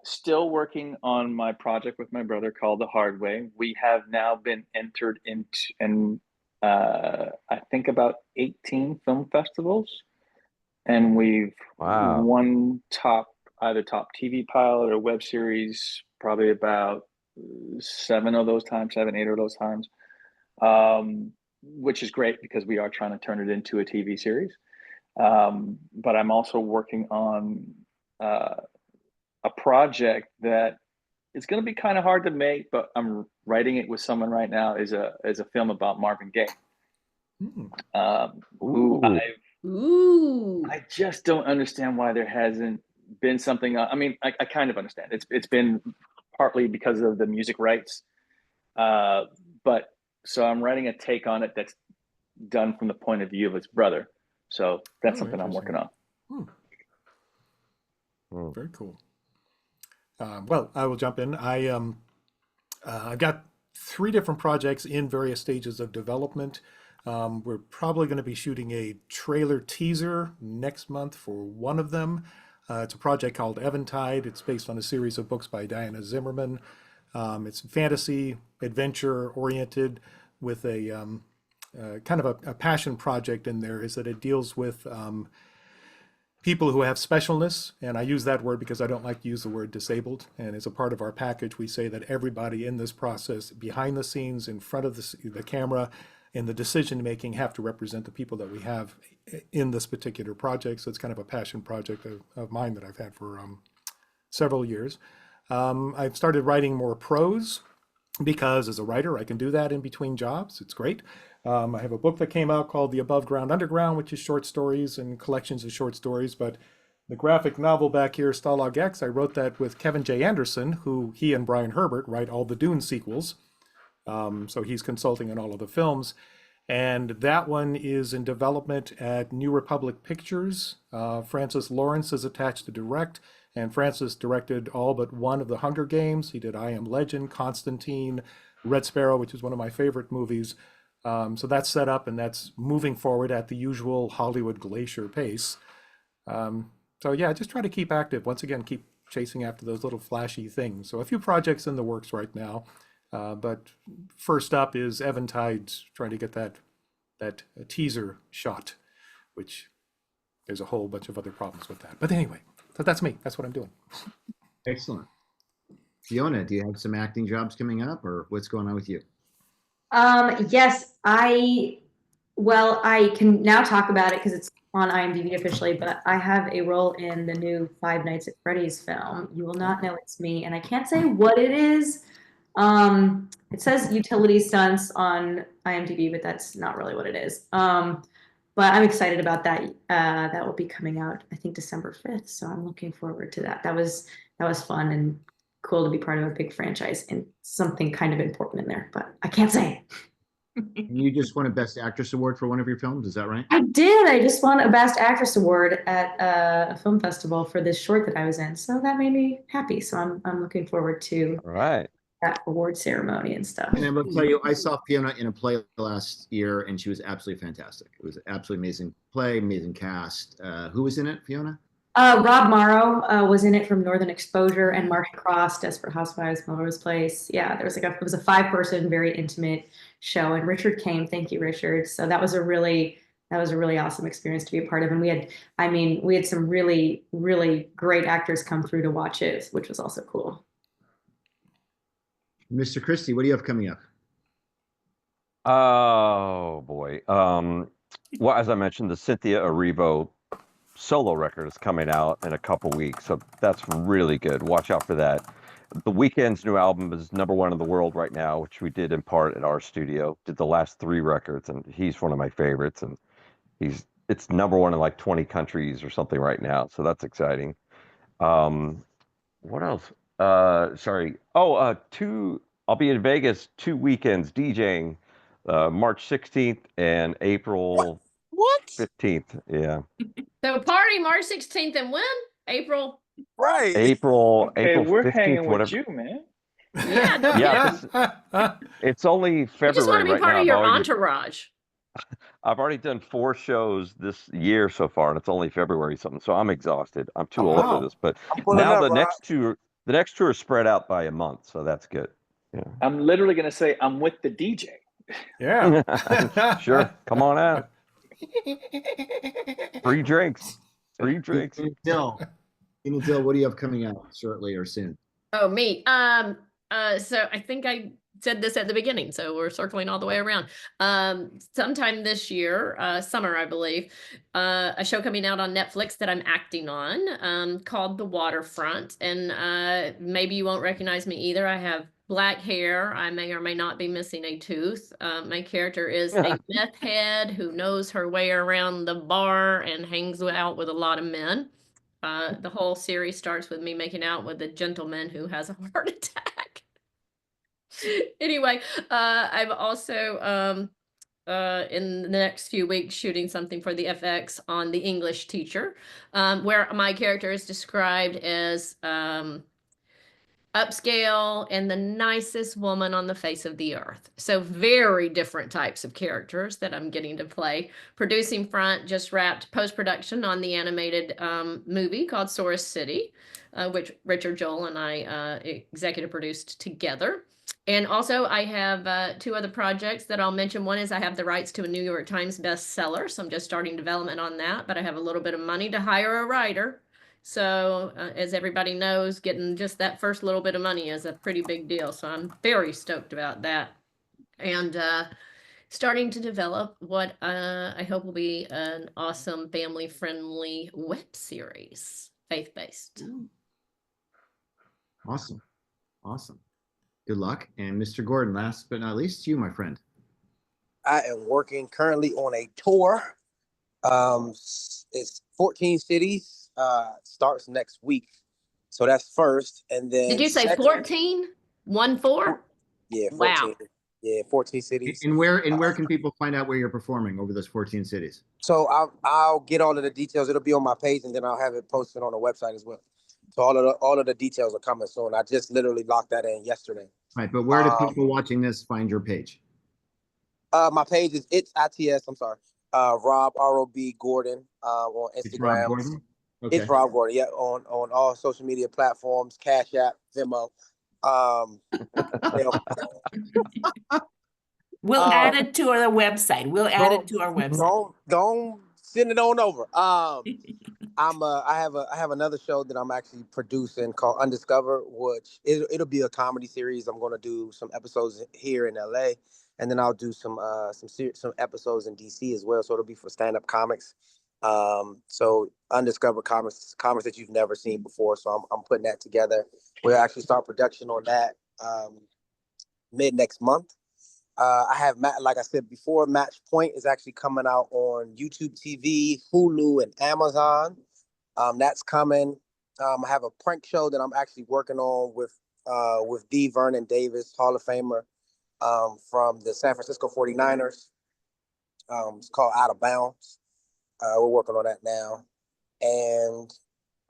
Still working on my project with my brother called The Hard Way. We have now been entered into, I think about 18 film festivals, and we've won either top TV pilot or web series, probably about 8 of those times, which is great because we are trying to turn it into a TV series. But I'm also working on a project that is going to be kind of hard to make, but I'm writing it with someone right now. Is a film about Marvin Gaye, who I just don't understand why there hasn't been something. I mean, I kind of understand. It's been partly because of the music rights, but so I'm writing a take on it that's done from the point of view of his brother. So that's something I'm working on. Very cool. Well, I will jump in. I've got 3 different projects in various stages of development. We're probably going to be shooting a trailer teaser next month for one of them. It's a project called Eventide. It's based on a series of books by Diana Zimmerman. It's fantasy, adventure oriented with a kind of a passion project in there, is that it deals with people who have specialness, and I use that word because I don't like to use the word disabled. And as a part of our package, we say that everybody in this process, behind the scenes, in front of the camera, in the decision making, have to represent the people that we have in this particular project. So it's kind of a passion project of mine that I've had for several years. I've started writing more prose because as a writer, I can do that in between jobs. It's great. I have a book that came out called The Above Ground Underground, which is short stories and collections of short stories. But the graphic novel back here, Stalag X, I wrote that with Kevin J. Anderson, who he and Brian Herbert write all the Dune sequels. So he's consulting on all of the films. And that one is in development at New Republic Pictures. Francis Lawrence is attached to direct, and Francis directed all but one of the Hunger Games. He did I Am Legend, Constantine, Red Sparrow, which is one of my favorite movies. So that's set up and that's moving forward at the usual Hollywood glacier pace. So yeah, just try to keep active. Once again, keep chasing after those little flashy things. So a few projects in the works right now. But first up is Eventide, trying to get that teaser shot, which there's a whole bunch of other problems with that. But anyway, so that's me. That's what I'm doing. Excellent. Fiona, do you have some acting jobs coming up, or what's going on with you? Yes, I can now talk about it because it's on IMDb officially, but I have a role in the new Five Nights at Freddy's film. You will not know it's me, and I can't say what it is. It says utility stunts on IMDb, but that's not really what it is. But I'm excited about that. That will be coming out, I think, December 5th. So I'm looking forward to that. That was fun and cool to be part of a big franchise and something kind of important in there, but I can't say. And you just won a Best Actress award for one of your films, is that right? I did. I just won a Best Actress award at a film festival for this short that I was in, so that made me happy. So I'm looking forward to All right. that award ceremony and stuff. And I will tell you, I saw Fiona in a play last year, and she was absolutely fantastic. It was an absolutely amazing play, amazing cast. Who was in it, Fiona? Rob Morrow was in it from Northern Exposure, and Marcia Cross, Desperate Housewives, Melrose Place. Yeah, there was it was a 5-person, very intimate show, and Richard came. Thank you, Richard. So that was a really awesome experience to be a part of. And we had some really, really great actors come through to watch it, which was also cool. Mr. Christie, what do you have coming up? Oh boy. Well, as I mentioned, the Cynthia Erivo solo record is coming out in a couple weeks, so that's really good. Watch out for that. The Weeknd's new album is #1 in the world right now, which we did in part at our studio. Did the last 3 records, and he's one of my favorites. And it's #1 in like 20 countries or something right now, so that's exciting. What else? Sorry. I'll be in Vegas 2 weekends DJing, March 16th and April What? 15th. Yeah. So party March 16th and when? April. Right. April Okay, we're 15th, hanging with whatever. you, man. Yeah, no Yeah, kidding. it's only You just want February to be right part now. of your entourage. I've already done 4 shows this year so far, and it's only February something. So I'm exhausted. I'm too old for wow. this. But I'm pulling now up, the Rob. next two are spread out by a month, so that's good. Yeah. I'm literally going to say I'm with the DJ. Yeah. Sure. Come on out. Free drinks. Free drinks. Dill, what do you have coming out shortly or soon? Oh, me. So I think I said this at the beginning, so we're circling all the way around. Sometime this year, summer, I believe, a show coming out on Netflix that I'm acting on, called The Waterfront. And maybe you won't recognize me either. I have black hair. I may or may not be missing a tooth. My character is a meth head who knows her way around the bar and hangs out with a lot of men. The whole series starts with me making out with a gentleman who has a heart attack. Anyway, I'm also in the next few weeks shooting something for the FX on The English Teacher, where my character is described as upscale and the nicest woman on the face of the earth. So very different types of characters that I'm getting to play. Producing front, just wrapped post-production on the animated movie called Source City, which Richard, Joel, and I executive produced together. And also I have 2 other projects that I'll mention. One is I have the rights to a New York Times bestseller, so I'm just starting development on that, but I have a little bit of money to hire a writer. So as everybody knows, getting just that first little bit of money is a pretty big deal. So I'm very stoked about that. And starting to develop what I hope will be an awesome family-friendly web series, faith-based. Awesome. Good luck. And Mr. Gordon, last but not least, you, my friend. I am working currently on a tour. It's 14 cities. Starts next week. So that's first. And then Did you say second, 14? 1-4? Yeah, 14. Wow. Yeah, 14 cities. And where can people find out where you're performing over those 14 cities? So I'll get all of the details. It'll be on my page, and then I'll have it posted on the website as well. So all of the details are coming soon. I just literally locked that in yesterday. Right, but where do people watching this find your page? My page is ITS. I'm sorry, Rob R-O-B Gordon on Instagram. It's Rob Gordon? Okay. It's Rob Gordon. Yeah, on all social media platforms, Cash App, Venmo. We'll add it to our website. We'll add it to our website. Don't send it on over. I have another show that I'm actually producing called Undiscovered, which it'll be a comedy series. I'm going to do some episodes here in LA, and then I'll do some episodes in DC as well. So it'll be for stand-up comics. So Undiscovered comics that you've never seen before. So I'm putting that together. We'll actually start production on that mid next month. I have, like I said before, Match Point is actually coming out on YouTube TV, Hulu, and Amazon. That's coming. I have a prank show that I'm actually working on with D. Vernon Davis, Hall of Famer. from the San Francisco 49ers. It's called Out of Bounds. We're working on that now. And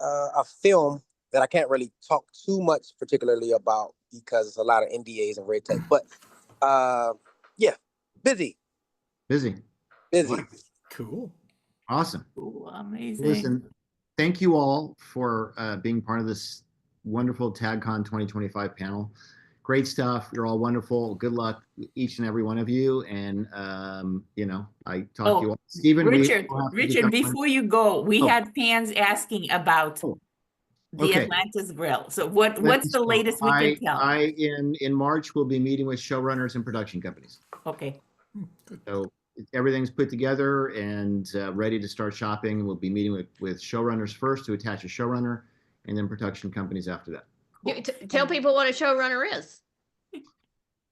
a film that I can't really talk too much particularly about because it's a lot of NDAs and red tape. But yeah, busy. Busy. Cool. Awesome. Ooh, amazing. Listen, thank you all for being part of this wonderful TAGCon 2025 panel. Great stuff. You're all wonderful. Good luck, each and every one of you. And I talk to you all. Stephen, Richard, we will have to Richard, become- before you go, we had fans asking about the okay. Atlantis Grill. So what's the latest we can tell? In March, we'll be meeting with showrunners and production companies. Okay. So everything's put together and ready to start shopping. We'll be meeting with showrunners first to attach a showrunner, and then production companies after that. Tell people what a showrunner is.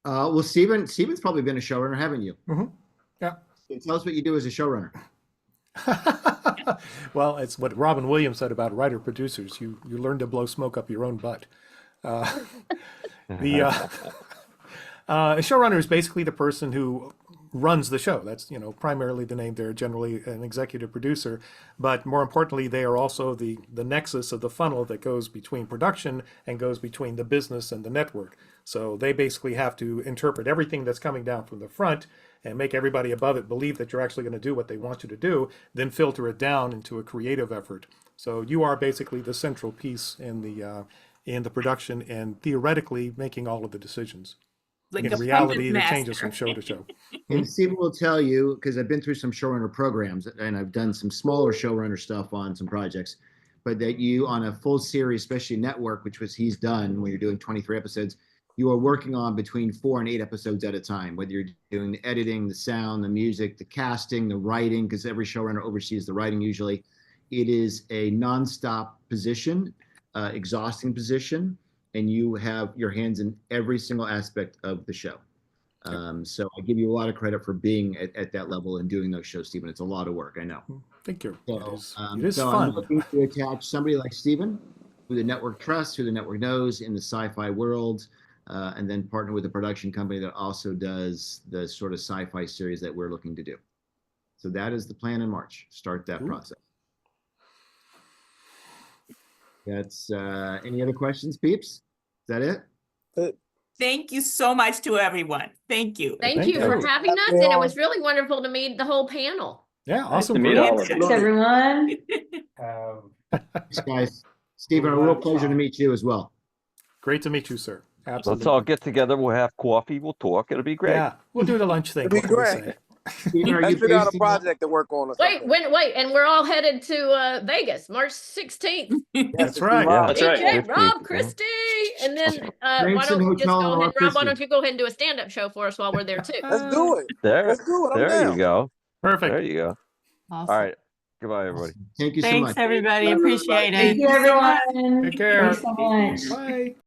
Well, Stephen's probably been a showrunner, haven't you? Mm-hmm. Yeah. So tell us what you do as a showrunner. Well, it's what Robin Williams said about writer producers. You learn to blow smoke up your own butt. A showrunner is basically the person who runs the show. That's, primarily the name. They're generally an executive producer, but more importantly, they are also the nexus of the funnel that goes between production and goes between the business and the network. So they basically have to interpret everything that's coming down from the front and make everybody above it believe that you're actually going to do what they want you to do, then filter it down into a creative effort. So you are basically the central piece in the production and theoretically making all of the decisions. Like In a reality, puppet it changes master. from show to show. And Stephen will tell you, because I've been through some showrunner programs and I've done some smaller showrunner stuff on some projects, but that you on a full series, especially network, which was he's done when you're doing 23 episodes, you are working on between 4 and 8 episodes at a time, whether you're doing the editing, the sound, the music, the casting, the writing, because every showrunner oversees the writing usually. It is a nonstop position, exhausting position, and you have your hands in every single aspect of the show. So I give you a lot of credit for being at that level and doing those shows, Stephen. It's a lot of work, I know. Thank you. So, it is so fun. I'm looking to attach somebody like Stephen, who the network trusts, who the network knows in the sci-fi world, and then partner with a production company that also does the sort of sci-fi series that we're looking to do. So that is the plan in March. Start that process. That's any other questions, peeps? Is that it? Thank you so much to everyone. Thank you. Thank you for having us, and it was really wonderful to meet the whole panel. Yeah, awesome. to meet all of you. Thanks, everyone. Thanks, guys. Stephen, a real pleasure to meet you as well. Great to meet you, sir. Absolutely. Let's all get together. We'll have coffee. We'll talk. It'll be great. Yeah, we'll do the lunch thing. It'll be What can we great. say? Stephen, are you Let's figure out based a in- project to work on. Or Wait, something. and we're all headed to Vegas, March 16th. That's right. Yeah. That's right. DJ, 15th, Rob, yeah. Christie, and then why Cranston don't we just Hotel go and ahead, Rob Rob? Why don't Christie. you go ahead and do a stand-up show for us while we're there too? Let's do it. There, Let's do it. I'm there down. you go. Perfect. There you go. All right. Goodbye, everybody. Thank you so Thanks, much. everybody. Appreciate it. Thank you, everyone. Take care. Thanks so much. Bye.